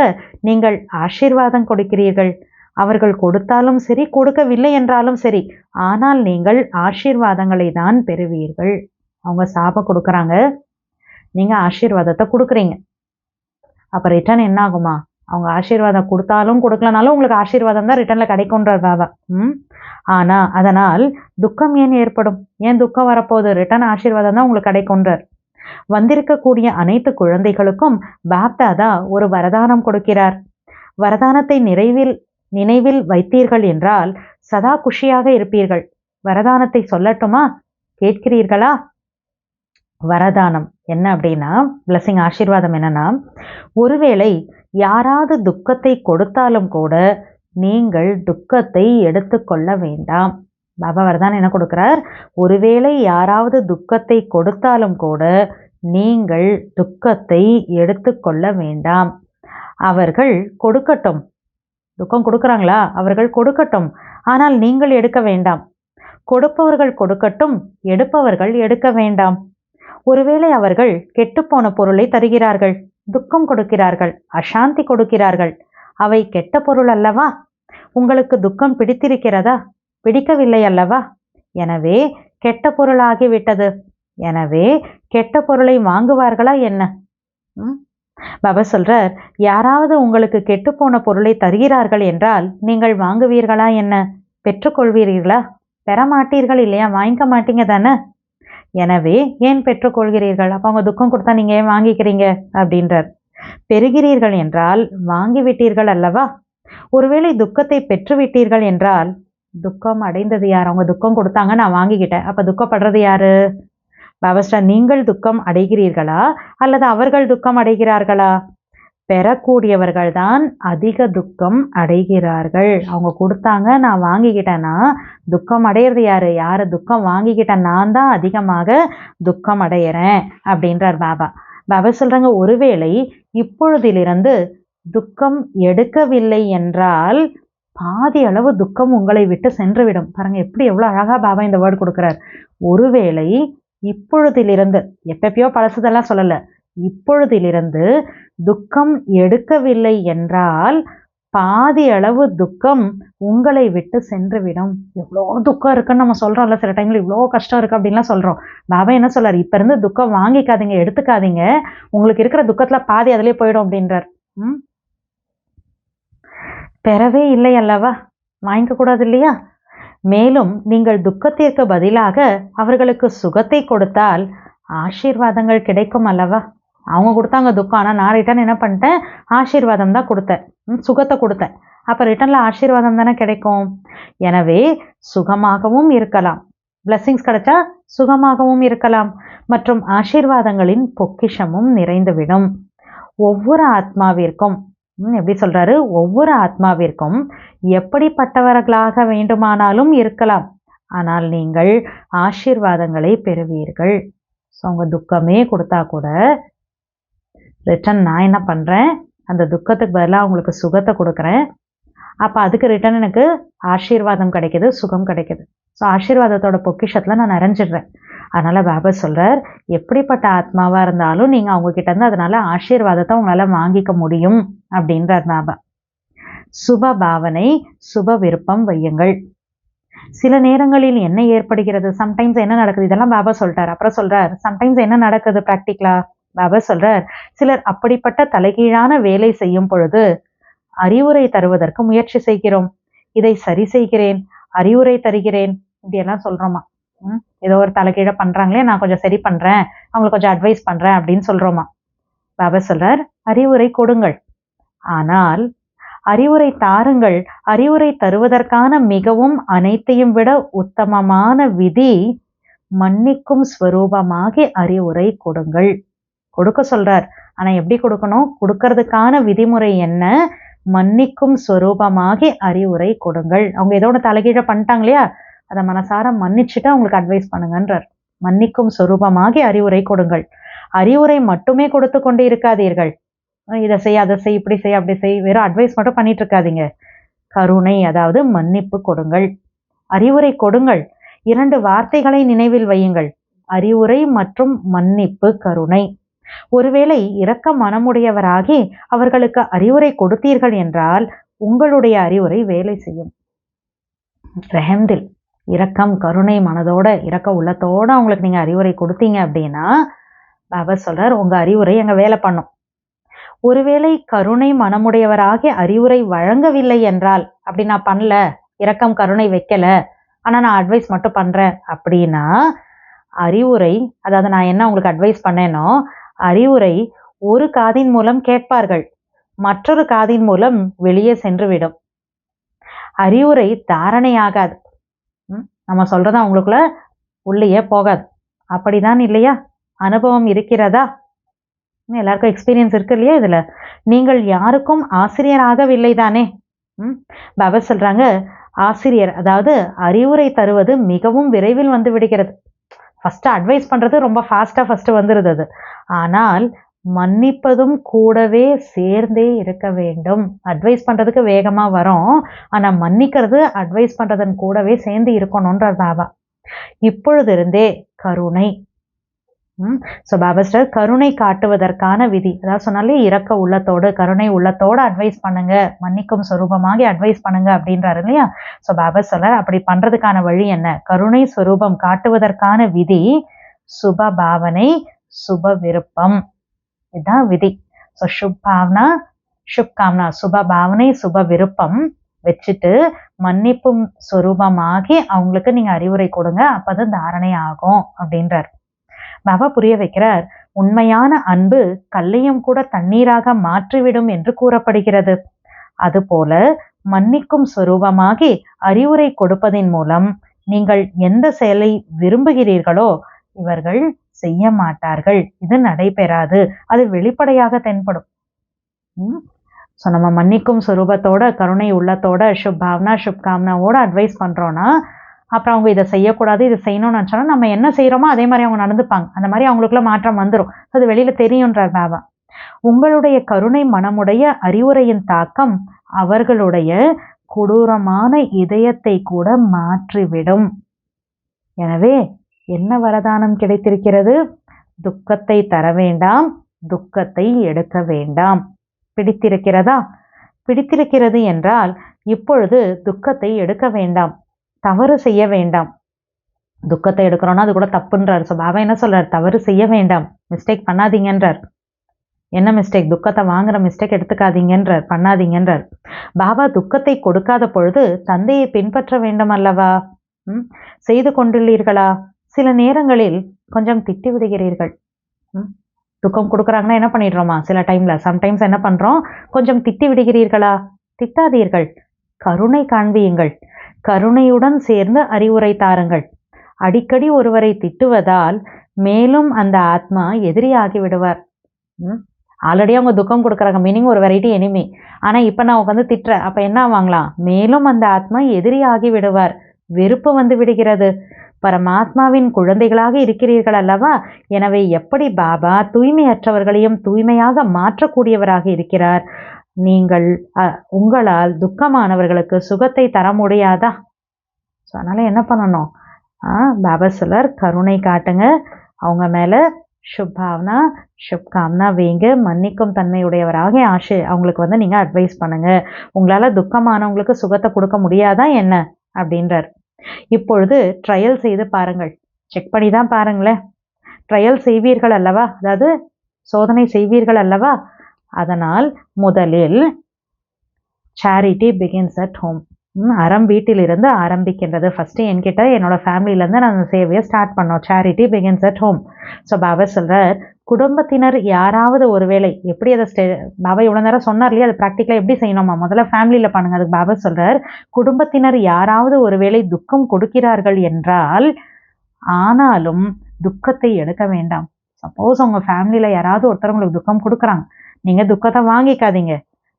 Speaker 1: நீங்கள் ஆசீர்வாதம் கொடுக்கிறீர்கள். அவர்கள் கொடுத்தாலும் சரி, கொடுக்கவில்லை என்றாலும் சரி, ஆனால் நீங்கள் ஆசீர்வாதங்களை தான் பெறுவீர்கள். அவங்க சாபம் கொடுக்குறாங்க, நீங்க ஆசீர்வாதத்தை கொடுக்குறீங்க. அப்ப ரிட்டர்ன் என்ன ஆகுமா? அவங்க ஆசீர்வாதம் கொடுத்தாலும் கொடுக்கலனாலும் உங்களுக்கு ஆசீர்வாதம் தான் ரிட்டர்னில் கிடைக்கும்ன்றார் பாபா. ஆனால் அதனால் துக்கம் ஏன் ஏற்படும்? ஏன் துக்கம் வரப்போகுது? ரிட்டர்ன் ஆசீர்வாதம் தான் உங்களுக்கு கிடைக்கும்ன்றார். வந்திருக்கக்கூடிய அனைத்து குழந்தைகளுக்கும் பாப்தாதா ஒரு வரதானம் கொடுக்கிறார். வரதானத்தை நினைவில் வைத்தீர்கள் என்றால் சதா குஷியாக இருப்பீர்கள். வரதானத்தை சொல்லட்டுமா? கேட்கிறீர்களா? வரதானம் என்ன அப்படின்னா, பிளஸிங் ஆசீர்வாதம் என்னன்னா, ஒருவேளை யாராவது துக்கத்தை கொடுத்தாலும் கூட நீங்கள் துக்கத்தை எடுத்துக்கொள்ள வேண்டாம். பாபா வரதானம் என்ன கொடுக்கிறார்? ஒருவேளை யாராவது துக்கத்தை கொடுத்தாலும் கூட நீங்கள் துக்கத்தை எடுத்துக்கொள்ள வேண்டாம். அவர்கள் கொடுக்கட்டும். துக்கம் கொடுக்குறாங்களா? அவர்கள் கொடுக்கட்டும். ஆனால் நீங்கள் எடுக்க வேண்டாம். கொடுப்பவர்கள் கொடுக்கட்டும், எடுப்பவர்கள் எடுக்க வேண்டாம். ஒருவேளை அவர்கள் கெட்டுப்போன பொருளை தருகிறார்கள், துக்கம் கொடுக்கிறார்கள், அசாந்தி கொடுக்கிறார்கள். அவை கெட்ட பொருள் அல்லவா? உங்களுக்கு துக்கம் பிடித்திருக்கிறதா? பிடிக்கவில்லை அல்லவா? எனவே கெட்ட பொருளாகிவிட்டது. எனவே கெட்ட பொருளை வாங்குவார்களா என்ன? பாபா சொல்றார், யாராவது உங்களுக்கு கெட்டுப்போன பொருளை தருகிறார்கள் என்றால் நீங்கள் வாங்குவீர்களா என்ன? பெற்றுக்கொள்வீர்களா? பெறமாட்டீர்கள் இல்லையா? வாங்கிக்க மாட்டீங்க தானே? எனவே ஏன் பெற்றுக்கொள்கிறீர்கள்? அப்போ அவங்க துக்கம் கொடுத்தா நீங்கள் ஏன் வாங்கிக்கிறீங்க அப்படின்றார். பெறுகிறீர்கள் என்றால் வாங்கிவிட்டீர்கள் அல்லவா? ஒருவேளை துக்கத்தை பெற்றுவிட்டீர்கள் என்றால் துக்கம் அடைந்தது யார்? அவங்க துக்கம் கொடுத்தாங்க, நான் வாங்கிக்கிட்டேன். அப்போ துக்கப்படுறது யாரு? பாபாஸ்டா, நீங்கள் துக்கம் அடைகிறீர்களா அல்லது அவர்கள் துக்கம் அடைகிறார்களா? பெறக்கூடியவர்கள் தான் அதிக துக்கம் அடைகிறார்கள். அவங்க கொடுத்தாங்க, நான் வாங்கிக்கிட்டேன்னா துக்கம் அடையிறது யாரு? யாரு துக்கம் வாங்கிக்கிட்டேன்? நான் தான் அதிகமாக துக்கம் அடையிறேன் அப்படின்றார் பாபா. பாபா சொல்றாங்க, ஒருவேளை இப்பொழுதிலிருந்து துக்கம் எடுக்கவில்லை என்றால் பாதி அளவு துக்கம் உங்களை விட்டு சென்றுவிடும். பாருங்க எப்படி எவ்வளோ அழகா பாபா இந்த வேர்டு கொடுக்குறார். ஒருவேளை இப்பொழுதிலிருந்து, எப்பப்பயோ பழசுதெல்லாம் சொல்லலை, இப்பொழுதிலிருந்து துக்கம் எடுக்கவில்லை என்றால் பாதி அளவு துக்கம் உங்களை விட்டு சென்றுவிடும். எவ்வளோ துக்கம் இருக்குன்னு நம்ம சொல்றோம்ல, சில டைம்ல இவ்வளோ கஷ்டம் இருக்கு அப்படின்லாம் சொல்றோம். பாபா என்ன சொல்றாரு? இப்ப இருந்து துக்கம் வாங்கிக்காதீங்க, எடுத்துக்காதீங்க. உங்களுக்கு இருக்கிற துக்கத்துல பாதி அதிலே போயிடும் அப்படின்றார். பெறவே இல்லை அல்லவா? வாங்கிக்க கூடாது இல்லையா? மேலும் நீங்கள் துக்கத்திற்கு பதிலாக அவர்களுக்கு சுகத்தை கொடுத்தால் ஆசீர்வாதங்கள் கிடைக்கும் அல்லவா? அவங்க கொடுத்தாங்க துக்கம், ஆனால் நான் ரிட்டர்ன் என்ன பண்ணிட்டேன்? ஆசீர்வாதம் தான் கொடுத்தேன், சுகத்தை கொடுத்தேன். அப்போ ரிட்டர்னில் ஆசீர்வாதம் தானே கிடைக்கும். எனவே சுகமாகவும் இருக்கலாம், பிளெஸ்ஸிங்ஸ் கிடைச்சா சுகமாகவும் இருக்கலாம், மற்றும் ஆசீர்வாதங்களின் பொக்கிஷமும் நிறைந்துவிடும். ஒவ்வொரு ஆத்மாவிற்கும் எப்படி சொல்றாரு? ஒவ்வொரு ஆத்மாவிற்கும் எப்படிப்பட்டவர்களாக வேண்டுமானாலும் இருக்கலாம், ஆனால் நீங்கள் ஆசீர்வாதங்களை பெறுவீர்கள். ஸோ அவங்க துக்கமே கொடுத்தா கூட ரிட்டன் நான் என்ன பண்ணுறேன்? அந்த துக்கத்துக்கு பதிலாக அவங்களுக்கு சுகத்தை கொடுக்குறேன். அப்போ அதுக்கு ரிட்டன் எனக்கு ஆசீர்வாதம் கிடைக்கிது, சுகம் கிடைக்கிது. ஸோ ஆசீர்வாதத்தோட பொக்கிஷத்தில் நான் நிறைஞ்சிடுறேன். அதனால் பாபா சொல்கிறார், எப்படிப்பட்ட ஆத்மாவாக இருந்தாலும் நீங்கள் அவங்கக்கிட்ட இருந்து அதனால் ஆசீர்வாதத்தை உங்களால் வாங்கிக்க முடியும் அப்படின்றார் பாபா. சுப பாவனை, சுப விருப்பம் வையுங்கள். சில நேரங்களில் என்ன ஏற்படுகிறது, சம்டைம்ஸ் என்ன நடக்குது, இதெல்லாம் பாபா சொல்லிட்டார். அப்புறம் சொல்கிறார், சம்டைம்ஸ் என்ன நடக்குது ப்ராக்டிக்கலா? பாபா சொல்கிறார், சிலர் அப்படிப்பட்ட தலைகீழான வேலை செய்யும் பொழுது அறிவுரை தருவதற்கு முயற்சி செய்கிறோம். இதை சரி செய்கிறேன், அறிவுரை தருகிறேன், இப்படியெல்லாம் சொல்கிறோமா? ஏதோ ஒரு தலைகீழ பண்ணுறாங்களே, நான் கொஞ்சம் சரி பண்ணுறேன், அவங்களுக்கு கொஞ்சம் அட்வைஸ் பண்ணுறேன் அப்படின்னு சொல்கிறோமா? பாபா சொல்கிறார், அறிவுரை கொடுங்கள், ஆனால் அறிவுரை தாருங்கள். அறிவுரை தருவதற்கான மிகவும் அனைத்தையும் விட உத்தமமான விதி மன்னிக்கும் ஸ்வரூபமாகி அறிவுரை கொடுங்கள். கொடுக்க சொல்றார், ஆனா எப்படி கொடுக்கணும்? கொடுக்கறதுக்கான விதிமுறை என்ன? மன்னிக்கும் ஸ்வரூபமாகி அறிவுரை கொடுங்கள். அவங்க ஏதோ ஒன்று தலைகீழ பண்ணிட்டாங்க இல்லையா, அதை மனசார மன்னிச்சுட்டு அவங்களுக்கு அட்வைஸ் பண்ணுங்கன்றார். மன்னிக்கும் ஸ்வரூபமாகி அறிவுரை கொடுங்கள். அறிவுரை மட்டுமே கொடுத்து கொண்டு இருக்காதீர்கள். இதை செய், அதை செய், இப்படி செய், அப்படி செய், வெறும் அட்வைஸ் மட்டும் பண்ணிட்டு இருக்காதீங்க. கருணை, அதாவது மன்னிப்பு கொடுங்கள். அறிவுரை கொடுங்கள். 2 வார்த்தைகளை நினைவில் வையுங்கள், அறிவுரை மற்றும் மன்னிப்பு, கருணை. ஒருவேளை இரக்க மனமுடையவராகி அவர்களுக்கு அறிவுரை கொடுத்தீர்கள் என்றால் உங்களுடைய அறிவுரை வேலை செய்யும். ரஹம்தில், இரக்கம் கருணை மனதோட, இரக்க உள்ளத்தோட அவங்களுக்கு நீங்க அறிவுரை கொடுத்தீங்க அப்படின்னா பாபா சொல்றார், உங்க அறிவுரை அங்க வேலை பண்ணும். ஒருவேளை கருணை மனமுடையவராகி அறிவுரை வழங்கவில்லை என்றால், அப்படி நான் பண்ணல, இரக்கம் கருணை வைக்கல, ஆனா நான் அட்வைஸ் மட்டும் பண்றேன் அப்படின்னா, அறிவுரை, அதாவது நான் என்ன உங்களுக்கு அட்வைஸ் பண்ணேனோ அறிவுரை ஒரு காதின் மூலம் கேட்பார்கள், மற்றொரு காதின் மூலம் வெளியே சென்றுவிடும். அறிவுரை தாரணையாகாது. நம்ம சொல்றது அவங்களுக்குள்ள உள்ளேயே போகாது. அப்படிதான் இல்லையா? அனுபவம் இருக்கிறதா? எல்லாருக்கும் எக்ஸ்பீரியன்ஸ் இருக்கு இல்லையா? இதுல நீங்கள் யாருக்கும் ஆசிரியர் ஆகவில்லை தானே? பாபா சொல்றாங்க, ஆசிரியர், அதாவது அறிவுரை தருவது மிகவும் விரைவில் வந்து விடுகிறது. ஃபர்ஸ்ட் அட்வைஸ் பண்றது ரொம்ப ஃபாஸ்டா ஃபர்ஸ்ட் வந்துருது அது. ஆனால் மன்னிப்பதும் கூடவே சேர்ந்தே இருக்க வேண்டும். அட்வைஸ் பண்றதுக்கு வேகமா வரும், ஆனா மன்னிக்கிறது அட்வைஸ் பண்றதன் கூடவே சேர்ந்து இருக்கணும்ன்றார் பாபா. இப்பொழுதிருந்தே கருணை. ஸோ பாபா சார் கருணை காட்டுவதற்கான விதி, அதாவது சொன்னாலே இரக்க உள்ளத்தோடு கருணை உள்ளத்தோடு அட்வைஸ் பண்ணுங்க, மன்னிக்கும் சொரூபமாக அட்வைஸ் பண்ணுங்க அப்படின்றாரு இல்லையா? ஸோ பாபா சொல்ல அப்படி பண்றதுக்கான வழி என்ன? கருணை சொரூபம் காட்டுவதற்கான விதி சுப பாவனை, சுப விருப்பம். இதுதான் விதி. ஸோ சுப் பாவனா, சுப் காம்னா, சுப பாவனை சுப விருப்பம் வச்சுட்டு மன்னிப்பும் சொரூபமாகி அவங்களுக்கு நீங்க அறிவுரை கொடுங்க, அப்பதான் தாரணை ஆகும் அப்படின்றார் பாபா. புரிய வைக்கிறார், உண்மையான அன்பு கல்லையும் கூட தண்ணீராக மாற்றிவிடும் என்று கூறப்படுகிறது. அதுபோல மன்னிக்கும் சொரூபமாகி அறிவுரை கொடுப்பதின் மூலம் நீங்கள் எந்த செயலை விரும்புகிறீர்களோ இவர்கள் செய்ய மாட்டார்கள், இது நடைபெறாது, அது வெளிப்படையாக தென்படும். ஸோ நம்ம மன்னிக்கும் சொரூபத்தோட கருணை உள்ளத்தோட சுப் பாவனா சுப் காம்னாவோட அட்வைஸ் பண்றோம்னா, அப்புறம் அவங்க இதை செய்யக்கூடாது இதை செய்யணும்னு நினச்சாலும் நம்ம என்ன செய்கிறோமோ அதே மாதிரி அவங்க நடந்துப்பாங்க, அந்த மாதிரி அவங்களுக்குள்ள மாற்றம் வந்துடும். அது வெளியில தெரியுன்றார் பாபா. உங்களுடைய கருணை மனமுடைய அறிவுரையின் தாக்கம் அவர்களுடைய கொடூரமான இதயத்தை கூட மாற்றிவிடும். எனவே என்ன வரதானம் கிடைத்திருக்கிறது? துக்கத்தை தர வேண்டாம், துக்கத்தை எடுக்க வேண்டாம். பிடித்திருக்கிறதா? பிடித்திருக்கிறது என்றால் இப்பொழுது துக்கத்தை எடுக்க வேண்டாம், தவறு செய்ய வேண்டாம். துக்கத்தை எடுக்கிறோன்னா அது கூட தப்புன்றார். ஸோ பாபா என்ன சொல்றார்? தவறு செய்ய வேண்டாம், மிஸ்டேக் பண்ணாதீங்கன்றார். என்ன மிஸ்டேக்? துக்கத்தை வாங்குற மிஸ்டேக் எடுத்துக்காதீங்கன்றார், பண்ணாதீங்கன்றார். பாபா துக்கத்தை கொடுக்காத பொழுது தந்தையை பின்பற்ற வேண்டும் அல்லவா? செய்து கொண்டுள்ளீர்களா? சில நேரங்களில் கொஞ்சம் திட்டி விடுகிறீர்கள். துக்கம் கொடுக்குறாங்கன்னா என்ன பண்ணிடுறோமா? சில டைம்ல சம்டைம்ஸ் என்ன பண்றோம்? கொஞ்சம் திட்டி விடுகிறீர்களா? திட்டாதீர்கள், கருணை காண்பியுங்கள், கருணையுடன் சேர்ந்து அறிவுரை தாருங்கள். அடிக்கடி ஒருவரை திட்டுவதால் மேலும் அந்த ஆத்மா எதிரியாகி விடுவார். ஆல்ரெடி அவங்க துக்கம் கொடுக்குறாங்க, மீனிங் ஒரு வெரைட்டி எனிமி. ஆனா இப்ப நான் உட்காந்து திட்டுறேன், அப்ப என்ன ஆவாங்களாம்? மேலும் அந்த ஆத்மா எதிரியாகி விடுவார், வெறுப்பு வந்து விடுகிறது. பரமாத்மாவின் குழந்தைகளாக இருக்கிறீர்கள் அல்லவா? எனவே எப்படி பாபா தூய்மையற்றவர்களையும் தூய்மையாக மாற்றக்கூடியவராக இருக்கிறார், நீங்கள் உங்களால் துக்கமானவர்களுக்கு சுகத்தை தர முடியாதா? ஸோ அதனால என்ன பண்ணணும்? பாபா சொல்லர் கருணை காட்டுங்க, அவங்க மேல சுப்பாவனா சுப்காம்னா வைங்க, மன்னிக்கும் தன்மையுடையவராக அவங்களுக்கு வந்து நீங்க அட்வைஸ் பண்ணுங்க. உங்களால துக்கமானவங்களுக்கு சுகத்தை கொடுக்க முடியாதா என்ன அப்படின்றார். இப்பொழுது ட்ரையல் செய்து பாருங்கள், செக் பண்ணி தான் பாருங்களேன். ட்ரையல் செய்வீர்கள் அல்லவா, அதாவது சோதனை செய்வீர்கள் அல்லவா? அதனால் முதலில் சேரிட்டி பிகின்ஸ் அட் ஹோம். அறம் வீட்டிலிருந்து ஆரம்பிக்கின்றது. ஃபர்ஸ்ட் என்கிட்ட என்னோட ஃபேமிலியிலேருந்து நான் சேவையை ஸ்டார்ட் பண்ணோம். Charity begins at home. So Baba சொல்கிறார், குடும்பத்தினர் யாராவது ஒருவேளை, எப்படி அதை பாபா இவ்வளோ நேரம் சொன்னார் இல்லையா, அது ப்ராக்டிக்கலாக எப்படி செய்யணுமா? முதல்ல ஃபேமிலியில் பண்ணுங்க. அதுக்கு பாபா சொல்கிறார், குடும்பத்தினர் யாராவது ஒருவேளை துக்கம் கொடுக்கிறார்கள் என்றால் ஆனாலும் துக்கத்தை எடுக்க வேண்டாம். சப்போஸ் உங்கள் ஃபேமிலியில் யாராவது ஒருத்தர் உங்களுக்கு துக்கம் கொடுக்குறாங்க, நீங்கள் துக்கத்தை வாங்கிக்காதீங்க,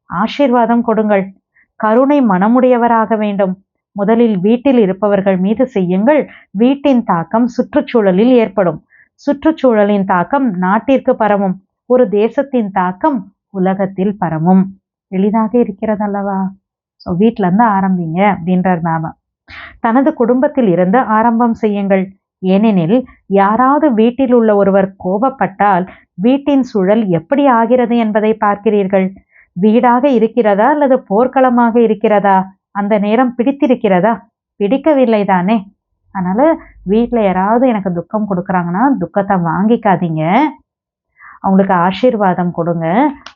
Speaker 1: ஆசீர்வாதம் கொடுங்கள். கருணை மனமுடையவராக வேண்டும். முதலில் வீட்டில் இருப்பவர்கள் மீது செய்யுங்கள். வீட்டின் தாக்கம் சுற்றுச்சூழலில் ஏற்படும், சுற்றுச்சூழலின் தாக்கம் நாட்டிற்கு பரவும், ஒரு தேசத்தின் தாக்கம் உலகத்தில் பரவும். எளிதாக இருக்கிறதல்லவா? ஸோ வீட்டில இருந்து ஆரம்பிங்க அப்படின்றார் பாபா. தனது குடும்பத்தில் இருந்து ஆரம்பம் செய்யுங்கள். ஏனெனில் யாராவது வீட்டில் உள்ள ஒருவர் கோபப்பட்டால் வீட்டின் சூழல் எப்படி ஆகிறது என்பதை பார்க்கிறீர்கள். வீடாக இருக்கிறதா அல்லது போர்க்களமாக இருக்கிறதா? அந்த நேரம் பிடித்திருக்கிறதா? பிடிக்கவில்லை தானே. அதனால வீட்டில் யாராவது எனக்கு துக்கம் கொடுக்குறாங்கன்னா துக்கத்தை வாங்கிக்காதீங்க, அவங்களுக்கு ஆசீர்வாதம் கொடுங்க.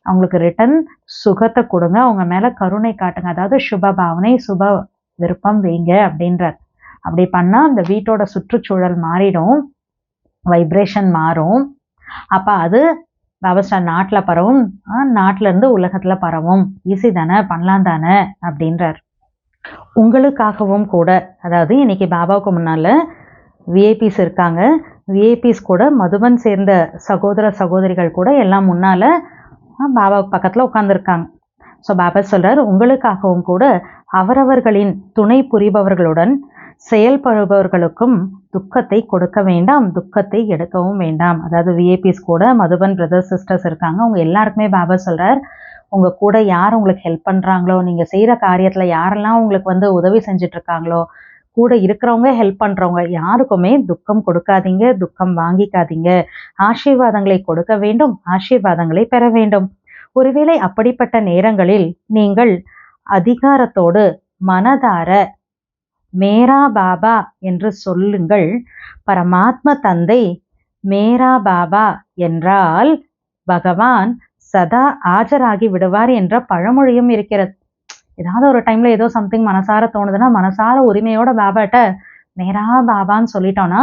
Speaker 1: அவங்களுக்கு ரிட்டன் சுகத்தை கொடுங்க, அவங்க மேலே கருணை காட்டுங்க, அதாவது சுப பாவனை சுப விருப்பம் வைங்க அப்படின்றார். அப்படி பண்ணால் அந்த வீட்டோட சுற்றுச்சூழல் மாறிடும், வைப்ரேஷன் மாறும். அப்போ அது பாபா நாட்டில் பரவும், நாட்டிலேருந்து உலகத்தில் பரவும். ஈஸி தானே, பண்ணலாம் தானே அப்படின்றார். உங்களுக்காகவும் கூட, அதாவது இன்னைக்கு பாபாவுக்கு முன்னால் விஐபிஸ் இருக்காங்க, விஐபிஸ் கூட மதுபன் சேர்ந்த சகோதர சகோதரிகள் கூட எல்லாம் முன்னால் பாபாவுக்கு பக்கத்தில் உட்காந்துருக்காங்க. ஸோ பாபா சொல்கிறார், உங்களுக்காகவும் கூட அவரவர்களின் துணை புரிபவர்களுடன் செயல்படுபவர்களுக்கும் துக்கத்தை கொடுக்க வேண்டாம், துக்கத்தை எடுக்கவும் வேண்டாம். அதாவது விஐபிஸ் கூட மதுபன் பிரதர்ஸ் சிஸ்டர்ஸ் இருக்காங்க, அவங்க எல்லாருக்குமே பாபா சொல்கிறார், உங்கள் கூட யார் உங்களுக்கு ஹெல்ப் பண்ணுறாங்களோ, நீங்கள் செய்கிற காரியத்தில் யாரெல்லாம் உங்களுக்கு உதவி செஞ்சிட்ருக்காங்களோ, கூட இருக்கிறவங்க ஹெல்ப் பண்ணுறவங்க யாருக்குமே துக்கம் கொடுக்காதீங்க, துக்கம் வாங்கிக்காதீங்க. ஆசீர்வாதங்களை கொடுக்க வேண்டும், ஆசீர்வாதங்களை பெற வேண்டும். ஒருவேளை அப்படிப்பட்ட நேரங்களில் நீங்கள் அதிகாரத்தோடு மனதார மேரா பாபா என்று சொல்லுங்கள். பரமாத்ம தந்தை மேரா பாபா என்றால் பகவான் சதா ஆஜராகி விடுவார் என்ற பழமொழியும் இருக்கிறது. ஏதாவது ஒரு டைம்ல ஏதோ சம்திங் மனசார தோணுதுன்னா மனசார உரிமையோட பாபாட்ட மேரா பாபான்னு சொல்லிட்டோம்னா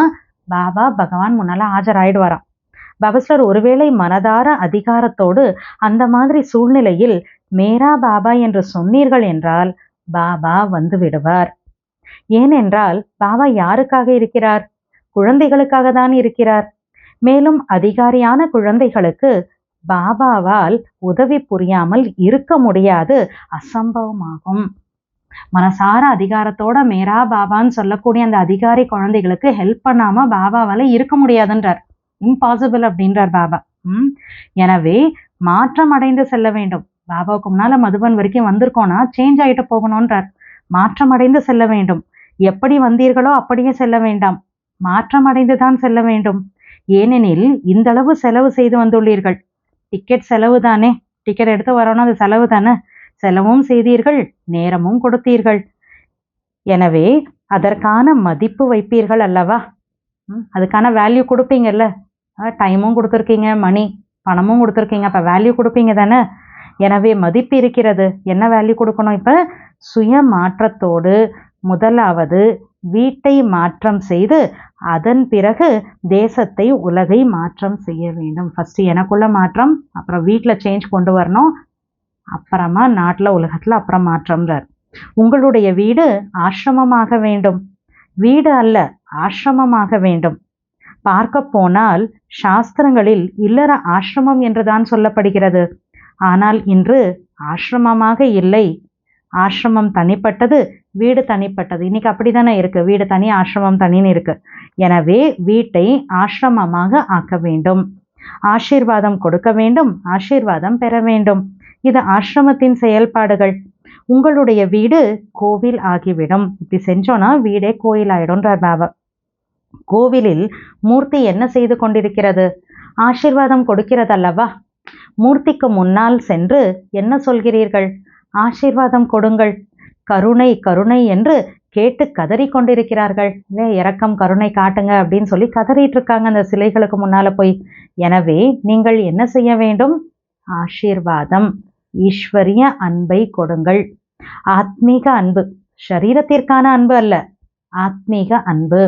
Speaker 1: பாபா பகவான் முன்னால ஆஜராயிடுவாராம். பாபாஸ்லர் ஒருவேளை மனதார அதிகாரத்தோடு அந்த மாதிரி சூழ்நிலையில் மேரா பாபா என்று சொன்னீர்கள் என்றால் பாபா வந்து விடுவார். ஏனென்றால் பாபா யாருக்காக இருக்கிறார்? குழந்தைகளுக்காக தான் இருக்கிறார். மேலும் அதிகாரியான குழந்தைகளுக்கு பாபாவால் உதவி புரியாமல் இருக்க முடியாது, அசம்பவமாகும். மனசார அதிகாரத்தோட மேரா பாபான்னு சொல்லக்கூடிய அந்த அதிகாரி குழந்தைகளுக்கு ஹெல்ப் பண்ணாம பாபாவால இருக்க முடியாதுன்றார். இம்பாசிபிள் அப்படின்றார் பாபா. எனவே மாற்றம் அடைந்து செல்ல வேண்டும். பாபாவுக்கு முன்னால மதுபன் வரைக்கும் வந்திருக்கோம்னா சேஞ்ச் ஆகிட்டு போகணும்ன்றார். மாற்றம் அடைந்து செல்ல வேண்டும். எப்படி வந்தீர்களோ அப்படியே செல்ல வேண்டாம், மாற்றம் அடைந்து தான் செல்ல வேண்டும். ஏனெனில் இந்த அளவு செலவு செய்து வந்துள்ளீர்கள். டிக்கெட் செலவு தானே, டிக்கெட் எடுத்து வரணும், அது செலவு தானே. செலவும் செய்தீர்கள், நேரமும் கொடுத்தீர்கள். எனவே அதற்கான மதிப்பு வைப்பீர்கள் அல்லவா? அதுக்கான வேல்யூ கொடுப்பீங்கல்ல. டைமும் கொடுத்துருக்கீங்க, மணி பணமும் கொடுத்துருக்கீங்க, அப்போ வேல்யூ கொடுப்பீங்க தானே. எனவே மதிப்பு இருக்கிறது. என்ன வேல்யூ கொடுக்கணும்? இப்போ சுய மாற்றத்தோடு முதலாவது வீட்டை மாற்றம் செய்து அதன் பிறகு தேசத்தை உலகை மாற்றம் செய்ய வேண்டும். ஃபர்ஸ்ட் எனக்குள்ள மாற்றம், அப்புறம் வீட்டில் சேஞ்ச் கொண்டு வரணும், அப்புறமா நாட்டில் உலகத்தில் அப்புறம் மாற்றம்ன்றார். உங்களுடைய வீடு ஆசிரமமாக வேண்டும். வீடு அல்ல, ஆசிரமமாக வேண்டும். பார்க்க போனால் சாஸ்திரங்களில் இல்லற ஆசிரமம் என்றுதான் சொல்லப்படுகிறது. ஆனால் இன்று ஆசிரமமாக இல்லை. ஆசிரமம் தனிப்பட்டது, வீடு தனிப்பட்டது. இன்னைக்கு அப்படித்தானே இருக்கு, வீடு தனி ஆசிரமம் தனின்னு இருக்கு. எனவே வீட்டை ஆசிரமமாக ஆக்க வேண்டும். ஆசீர்வாதம் கொடுக்க வேண்டும், ஆசீர்வாதம் பெற வேண்டும். இது ஆசிரமத்தின் செயல்பாடுகள். உங்களுடைய வீடு கோவில் ஆகிவிடும். இப்படி செஞ்சோன்னா வீடே கோயில் ஆயிடும்ன்றார் பாபா. கோவிலில் மூர்த்தி என்ன செய்து கொண்டிருக்கிறது? ஆசீர்வாதம் கொடுக்கிறது அல்லவா? மூர்த்திக்கு முன்னால் சென்று என்ன சொல்கிறீர்கள்? ஆசீர்வாதம் கொடுங்கள், கருணை கருணை என்று கேட்டு கதறி கொண்டிருக்கிறார்கள். இல்லை, இரக்கம் கருணை காட்டுங்க அப்படின்னு சொல்லி கதறிட்டு இருக்காங்க அந்த சிலைகளுக்கு முன்னால போய். எனவே நீங்கள் என்ன செய்ய வேண்டும்? ஆசீர்வாதம், ஈஸ்வரிய அன்பை கொடுங்கள். ஆத்மீக அன்பு, சரீரத்திற்கான அன்பு அல்ல, ஆத்மீக அன்பு.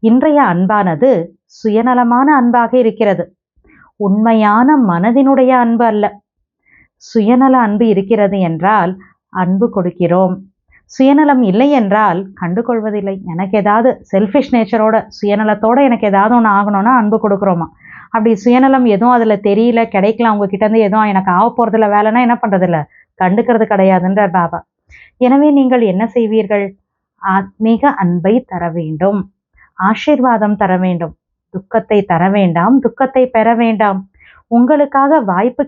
Speaker 1: இன்றைய அன்பானது சுயநலமான அன்பாக இருக்கிறது. உண்மையான மனதினுடைய அன்பு அல்ல. சுயநல அன்பு இருக்கிறது என்றால் அன்பு கொடுக்கிறோம். சுயநலம் இல்லை என்றால் கண்டுகொள்வதில்லை. எனக்கு ஏதாவது செல்ஃபிஷ் நேச்சரோட சுயநலத்தோட எனக்கு ஏதாவது ஒன்று ஆகணும்னா அன்பு கொடுக்குறோமா? அப்படி சுயநலம் எதுவும் அதில் தெரியல, கிடைக்கல, அவங்க கிட்டேருந்து எதுவும் எனக்கு ஆக போகிறதில்ல வேலைன்னா என்ன பண்ணுறதில்ல, கண்டுக்கிறது கிடையாதுன்றார் பாபா. எனவே நீங்கள் என்ன செய்வீர்கள்? ஆத்மீக அன்பை தர வேண்டும், ஆசீர்வாதம் தர வேண்டும். துக்கத்தை தர வேண்டாம், துக்கத்தை பெற வேண்டாம். உங்களுக்காக வாய்ப்பு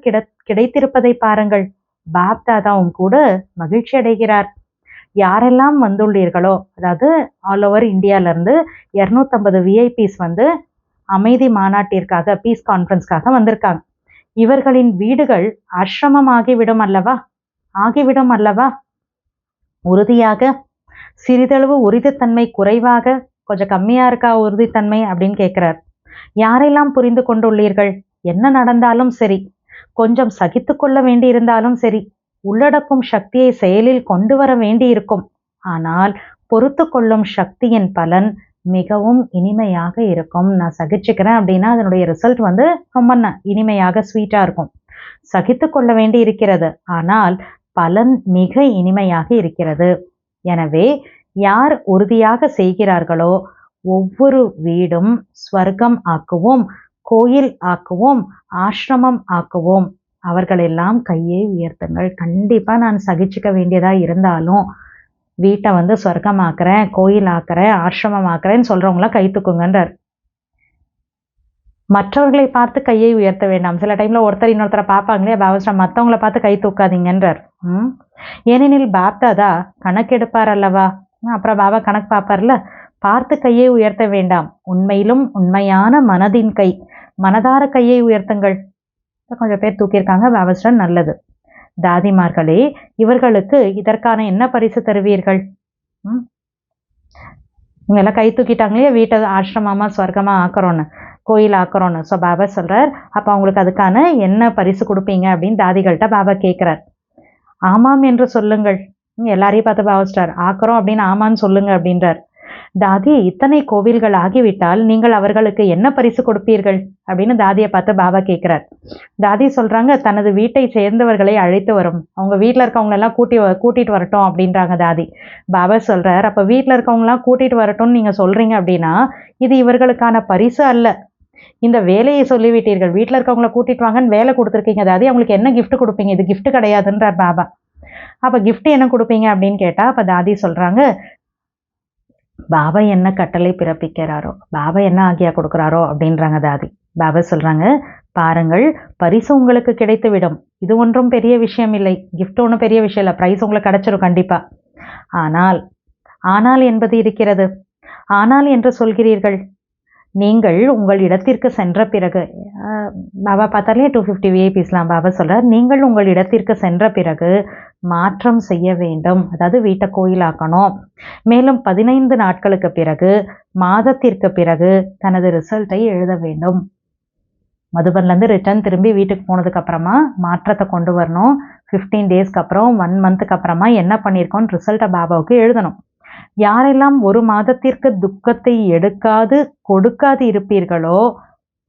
Speaker 1: கிடைத்திருப்பதை பாருங்கள். பாப்தாதாவும் கூட மகிழ்ச்சி அடைகிறார். யாரெல்லாம் வந்துள்ளீர்களோ, அதாவது ஆல் ஓவர் இந்தியாவிலேருந்து 250 விஐபிஸ் அமைதி மாநாட்டிற்காக, பீஸ் கான்ஃபரன்ஸ்க்காக வந்திருக்காங்க. இவர்களின் வீடுகள் ஆசிரமம் ஆகிவிடும் அல்லவா? ஆகிவிடும் அல்லவா? உறுதியாக சிறிதளவு உறுதித்தன்மை குறைவாக, கொஞ்சம் கம்மியாக இருக்கா உறுதித்தன்மை அப்படின்னு கேட்குறார். யாரெல்லாம் புரிந்து கொண்டுள்ளீர்கள்? என்ன நடந்தாலும் சரி, கொஞ்சம் சகித்து கொள்ள வேண்டியிருந்தாலும் சரி, உள்ளடக்கும் சக்தியை செயலில் கொண்டு வர வேண்டியிருக்கும். ஆனால் பொறுத்து கொள்ளும் சக்தியின் பலன் மிகவும் இனிமையாக இருக்கும். நான் சகிச்சுக்கிறேன் அப்படின்னா அதனுடைய ரிசல்ட் ரொம்ப இனிமையாக ஸ்வீட்டா இருக்கும். சகித்து கொள்ள வேண்டி இருக்கிறது, ஆனால் பலன் மிக இனிமையாக இருக்கிறது. எனவே யார் உறுதியாக செய்கிறார்களோ ஒவ்வொரு வீடும் ஸ்வர்க்கம் ஆக்குவோம், கோயில் ஆக்குவோம், ஆசிரமம் ஆக்குவோம். அவர்களெல்லாம் கையை உயர்த்துங்கள். கண்டிப்பா நான் சகிச்சுக்க வேண்டியதா இருந்தாலும் வீட்டை ஸ்வர்க்கம் ஆக்குறேன், கோயில் ஆக்குறேன், ஆசிரமம் ஆக்குறேன்னு சொல்றவங்களாம் கை தூக்குங்கன்றார். மற்றவர்களை பார்த்து கையை உயர்த்த வேண்டாம். சில டைம்ல ஒருத்தர் இன்னொருத்தரை பார்ப்பாங்களே பாபாஸ்டார், மற்றவங்களை பார்த்து கை தூக்காதீங்கன்றார். ஏனெனில் பாப்தாதா கணக்கெடுப்பார் அல்லவா. அப்புறம் பாபா கணக்கு பார்ப்பார்ல. பார்த்து கையை உயர்த்த வேண்டாம். உண்மையிலும் உண்மையான மனதின் கை, மனதார கையை உயர்த்துங்கள். கொஞ்சம் பேர் தூக்கியிருக்காங்க பாபாஸ்டார், நல்லது. தாதிமார்களே, இவர்களுக்கு இதற்கான என்ன பரிசு தருவீர்கள்? இவங்க எல்லாம் கை தூக்கிட்டாங்களே, வீட்டை ஆசிரமமா ஸ்வர்க்கமா ஆக்குறோன்னு, கோயில் ஆக்குறோன்னு. ஸோ பாபா சொல்றார், அப்போ அவங்களுக்கு அதுக்கான என்ன பரிசு கொடுப்பீங்க அப்படின்னு தாதிகள்கிட்ட பாபா கேட்குறார். ஆமாம் என்று சொல்லுங்கள். எல்லாரையும் பார்த்து பாபாஸ்டார் ஆக்குறோம் அப்படின்னு ஆமான்னு சொல்லுங்க அப்படின்றார். தாதி, இத்தனை கோவில்கள் ஆகிவிட்டால் நீங்கள் அவர்களுக்கு என்ன பரிசு கொடுப்பீர்கள் அப்படின்னு தாதியை பார்த்து பாபா கேட்கிறார். தாதி சொல்றாங்க, தனது வீட்டை சேர்ந்தவர்களை அழைத்து வரும், அவங்க வீட்டில் இருக்கவங்க எல்லாம் கூட்டிட்டு வரட்டும் அப்படின்றாங்க தாதி. பாபா சொல்றார், அப்ப வீட்டில் இருக்கவங்க எல்லாம் கூட்டிட்டு வரட்டும்னு நீங்க சொல்றீங்க அப்படின்னா இது இவர்களுக்கான பரிசு அல்ல. இந்த வேலையை சொல்லிவிட்டீர்கள், வீட்டில் இருக்கவங்களை கூட்டிட்டு வாங்கன்னு வேலை கொடுத்துருக்கீங்க தாதி, அவங்களுக்கு என்ன கிஃப்ட் கொடுப்பீங்க? இது கிஃப்ட் கிடையாதுன்றார் பாபா. அப்ப கிஃப்ட் என்ன கொடுப்பீங்க அப்படின்னு கேட்டா அப்ப தாதி சொல்றாங்க, பாபா என்ன கட்டளை பிறப்பிக்கிறாரோ, பாபா என்ன ஆகியா கொடுக்குறாரோ அப்படின்றாங்க தாதி. பாபா சொல்றாங்க, பாருங்கள், பரிசு உங்களுக்கு கிடைத்து விடும். இது ஒன்றும் பெரிய விஷயம் இல்லை, கிஃப்ட் ஒன்றும் பெரிய விஷயம் இல்லை, பிரைஸ் உங்களுக்கு கிடைச்சிடும் கண்டிப்பா. ஆனால் என்பது இருக்கிறது. ஆனால் என்று சொல்கிறீர்கள், நீங்கள் உங்கள் இடத்திற்கு சென்ற பிறகு, பாபா பார்த்தாலே 250 விஐபிஸ்லாம். பாபா சொல்றார், நீங்கள் உங்கள் இடத்திற்கு சென்ற பிறகு மாற்றம் செய்ய வேண்டும். அதாவது வீட்டை கோயிலாக்கணும். மேலும் 15 நாட்களுக்கு பிறகு, மாதத்திற்கு பிறகு தனது ரிசல்ட்டை எழுத வேண்டும். மதுபன்லேருந்து ரிட்டர்ன் திரும்பி வீட்டுக்கு போனதுக்கு அப்புறமா மாற்றத்தை கொண்டு வரணும். 15 டேஸ்க்கு அப்புறம் 1 மந்த்துக்கு அப்புறமா என்ன பண்ணியிருக்கோன்னு ரிசல்ட்டை பாபாவுக்கு எழுதணும். யாரெல்லாம் 1 மாதத்திற்கு துக்கத்தை எடுக்காது கொடுக்காது இருப்பீர்களோ,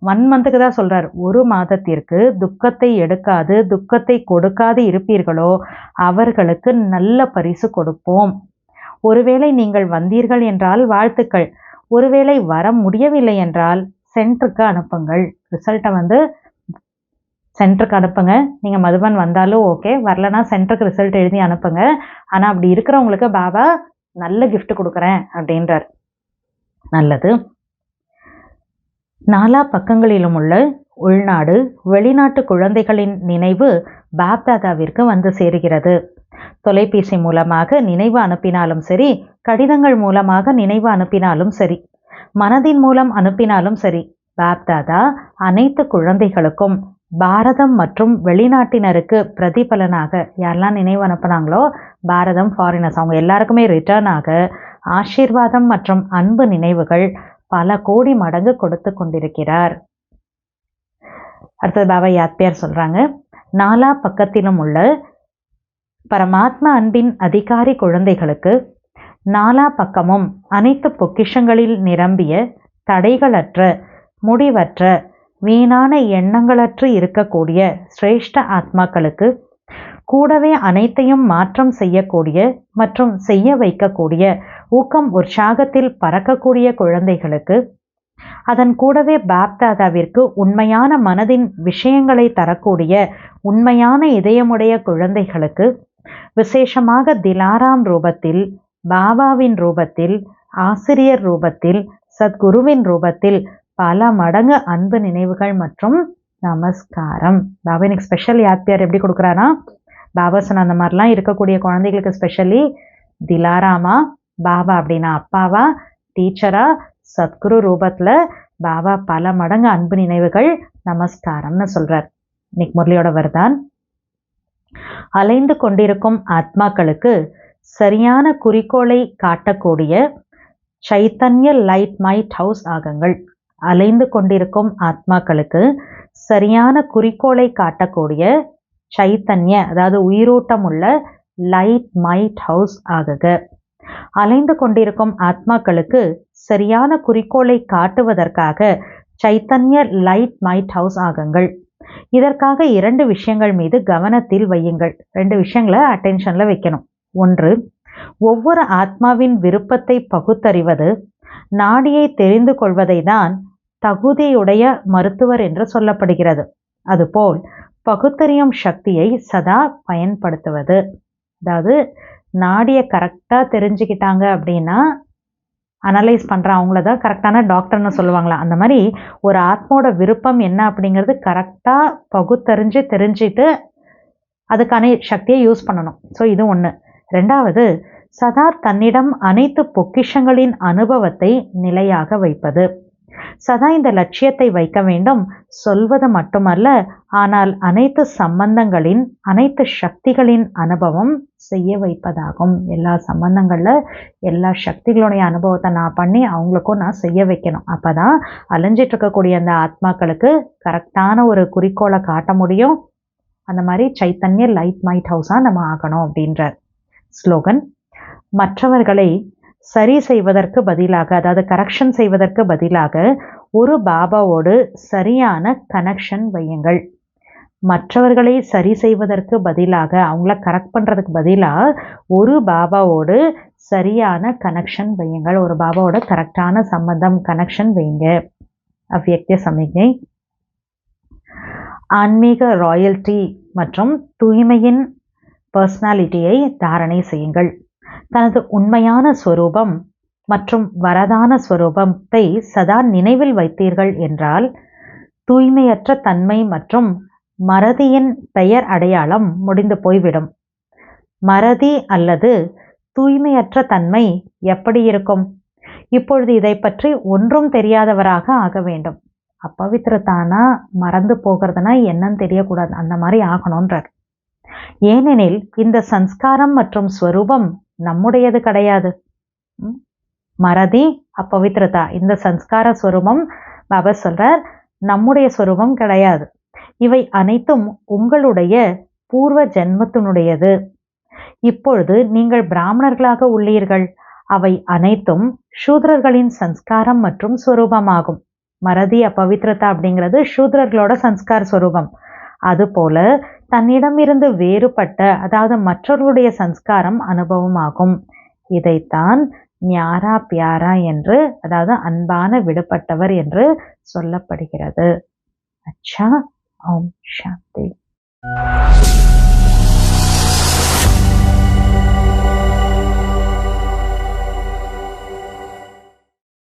Speaker 1: 1 மந்த்துக்கு தான் சொல்றார், 1 மாதத்திற்கு துக்கத்தை எடுக்காது துக்கத்தை கொடுக்காது இருப்பீர்களோ அவர்களுக்கு நல்ல பரிசு கொடுப்போம். ஒருவேளை நீங்கள் வந்தீர்கள் என்றால் வாழ்த்துக்கள், ஒருவேளை வர முடியவில்லை என்றால் சென்டருக்கு அனுப்புங்கள். ரிசல்ட்டை சென்டருக்கு அனுப்புங்க. நீங்கள் மதுபன் வந்தாலும் ஓகே, வரலன்னா சென்டருக்கு ரிசல்ட் எழுதி அனுப்புங்க. ஆனால் அப்படி இருக்கிறவங்களுக்கு பாபா நல்ல கிஃப்ட் கொடுக்குறேன் அப்படின்றார். நல்லது. 4 பக்கங்களிலும் உள்ள உள்நாடு வெளிநாட்டு குழந்தைகளின் நினைவு பாப்தாதாவிற்கு வந்து சேருகிறது. தொலைபேசி மூலமாக நினைவு அனுப்பினாலும் சரி, கடிதங்கள் மூலமாக நினைவு அனுப்பினாலும் சரி, மனதின் மூலம் அனுப்பினாலும் சரி, பாப்தாதா அனைத்து குழந்தைகளுக்கும் பாரதம் மற்றும் வெளிநாட்டினருக்கு பிரதிபலனாக யாரெல்லாம் நினைவு அனுப்புனாங்களோ, பாரதம், ஃபாரினர்ஸ், அவங்க எல்லாருக்குமே ரிட்டர்னாக ஆசீர்வாதம் மற்றும் அன்பு நினைவுகள் பல கோடி மடங்கு கொடுத்து கொண்டிருக்கிறார். அடுத்தது பாபா யாத்பியார் சொல்றாங்க, 4 பக்கத்திலும் உள்ள பரமாத்மா அன்பின் அதிகாரி குழந்தைகளுக்கு 4 பக்கமும் அனைத்து பொக்கிஷங்களில் நிரம்பிய தடைகளற்ற முடிவற்ற வீணான எண்ணங்களற்று இருக்கக்கூடிய சிரேஷ்ட ஆத்மாக்களுக்கு, கூடவே அனைத்தையும் மாற்றம் செய்யக்கூடிய மற்றும் செய்ய வைக்கக்கூடிய ஊக்கம் உற்சாகத்தில் பறக்கக்கூடிய குழந்தைகளுக்கு, அதன் கூடவே பாப்தாதாவிற்கு உண்மையான மனதின் விஷயங்களை தரக்கூடிய உண்மையான இதயமுடைய குழந்தைகளுக்கு, விசேஷமாக திலாராம் ரூபத்தில், பாபாவின் ரூபத்தில், ஆசிரியர் ரூபத்தில், சத்குருவின் ரூபத்தில் பல மடங்கு அன்பு நினைவுகள் மற்றும் நமஸ்காரம். பாபா எனக்கு ஸ்பெஷல் யாத்பியார் எப்படி கொடுக்குறானா, பாபா சொன்ன அந்த மாதிரிலாம் இருக்கக்கூடிய குழந்தைகளுக்கு ஸ்பெஷலி திலாராமா, பாபா அப்படின்னா அப்பாவா, டீச்சரா, சத்குரு ரூபத்தில் பாபா பல மடங்கு அன்பு நினைவுகள் நமஸ்காரம்னு சொல்றார். இன்னைக்கு முரளியோட வருதான், அலைந்து கொண்டிருக்கும் ஆத்மாக்களுக்கு சரியான குறிக்கோளை காட்டக்கூடிய சைத்தன்ய லைட் மைட் ஹவுஸ் ஆகுங்கள். அலைந்து கொண்டிருக்கும் ஆத்மாக்களுக்கு சரியான குறிக்கோளை காட்டக்கூடிய சைத்தன்ய, அதாவது உயிரோட்டம் உள்ள லைட் மைட் ஹவுஸ் ஆகுக. அலைந்து கொண்டிருக்கும் ஆத்மாக்களுக்கு சரியான குறிக்கோளை காட்டுவதற்காக சைத்தன்ய லைட் மைட் ஹவுஸ் ஆகுங்கள். இதற்காக 2 விஷயங்கள் மீது கவனத்தில் வையுங்கள். 2 விஷயங்களை அட்டென்ஷன்ல வைக்கணும். 1, ஒவ்வொரு ஆத்மாவின் விருப்பத்தை பகுத்தறிவது, நாடியை தெரிந்து கொள்வதை தான் தகுதியுடைய மருத்துவர் என்று சொல்லப்படுகிறது. அதுபோல் பகுத்தறியும் சக்தியை சதா பயன்படுத்துவது. அதாவது நாடியை கரெக்டாக தெரிஞ்சுக்கிட்டாங்க அப்படின்னா அனலைஸ் பண்ணுற அவங்கள தான் கரெக்டான டாக்டர்னு சொல்லுவாங்களா. அந்த மாதிரி ஒரு ஆத்மாவோட விருப்பம் என்ன அப்படிங்கிறது கரெக்டாக தெரிஞ்சுட்டு அதுக்கான சக்தியை யூஸ் பண்ணணும். ஸோ இது 1. 2வது, சதா தன்னிடம் அனைத்து பொக்கிஷங்களின் அனுபவத்தை நிலையாக வைப்பது. சதா இந்த லட்சியத்தை வைக்க வேண்டும். சொல்வது மட்டுமல்ல, ஆனால் அனைத்து சம்பந்தங்களின் அனைத்து சக்திகளின் அனுபவம் செய்ய வைப்பதாகும். எல்லா சம்பந்தங்கள்ல எல்லா சக்திகளுடைய அனுபவத்தை நான் பண்ணி அவங்களுக்கும் நான் செய்ய வைக்கணும். அப்பதான் அலைஞ்சிட்டு இருக்கக்கூடிய அந்த ஆத்மாக்களுக்கு கரெக்டான ஒரு குறிக்கோளை காட்ட முடியும். அந்த மாதிரி சைத்தன்ய லைட் மைட் ஹவுஸா நம்ம ஆகணும் அப்படின்றார். ஸ்லோகன்: மற்றவர்களை சரி செய்வதற்கு பதிலாக, அதாவது கரெக்ஷன் செய்வதற்கு பதிலாக ஒரு பாபாவோடு சரியான கனெக்ஷன் வையுங்கள். மற்றவர்களை சரி செய்வதற்கு பதிலாக, அவங்கள கரெக்ட் பண்ணுறதுக்கு பதிலாக ஒரு பாபாவோடு சரியான கனெக்ஷன் வையுங்கள். ஒரு பாபாவோட கரெக்டான சம்பந்தம், கனெக்ஷன் வைங்க. அவ்வியக்த சமிக்ஞை: ஆன்மீக ராயல்டி மற்றும் தூய்மையின் பர்சனாலிட்டியை தாரணை செய்யுங்கள். தனது உண்மையான ஸ்வரூபம் மற்றும் வரதான ஸ்வரூபத்தை சதா நினைவில் வைத்தீர்கள் என்றால் தூய்மையற்ற தன்மை மற்றும் மறதியின் பெயர் அடையாளம் முடிந்து போய்விடும். மறதி அல்லது தூய்மையற்ற தன்மை எப்படி இருக்கும்? இப்பொழுது இதை பற்றி ஒன்றும் தெரியாதவராக ஆக வேண்டும். அப்பவித்திரத்தானா மறந்து போகிறதுனா என்னன்னு தெரியக்கூடாது, அந்த மாதிரி ஆகணுன்றார். ஏனெனில் இந்த சன்ஸ்காரம் மற்றும் ஸ்வரூபம் நம்முடையது கிடையாது. மறதி, அப்பவித்திரதா, இந்த சன்ஸ்கார ஸ்வரூபம் பாபா சொல்றார் நம்முடைய ஸ்வரூபம் கிடையாது. இவை அனைத்தும் உங்களுடைய பூர்வ ஜென்மத்தினுடையது. இப்பொழுது நீங்கள் பிராமணர்களாக உள்ளீர்கள். அவை அனைத்தும் சூத்ரர்களின் சன்ஸ்காரம் மற்றும் ஸ்வரூபமாகும். மறதி, அப்பவித்திரதா அப்படிங்கிறது சூத்ரர்களோட சன்ஸ்கார ஸ்வரூபம். அதுபோல தன்னிடமிருந்து வேறுபட்ட, அதாவது மற்றவர்களுடைய சன்ஸ்காரம் அனுபவமாகும். இதைத்தான் ஞாரா பியாரா என்று, அதாவது அன்பான விடுபட்டவர் என்று சொல்லப்படுகிறது. அச்சா. ஓம் சாந்தி.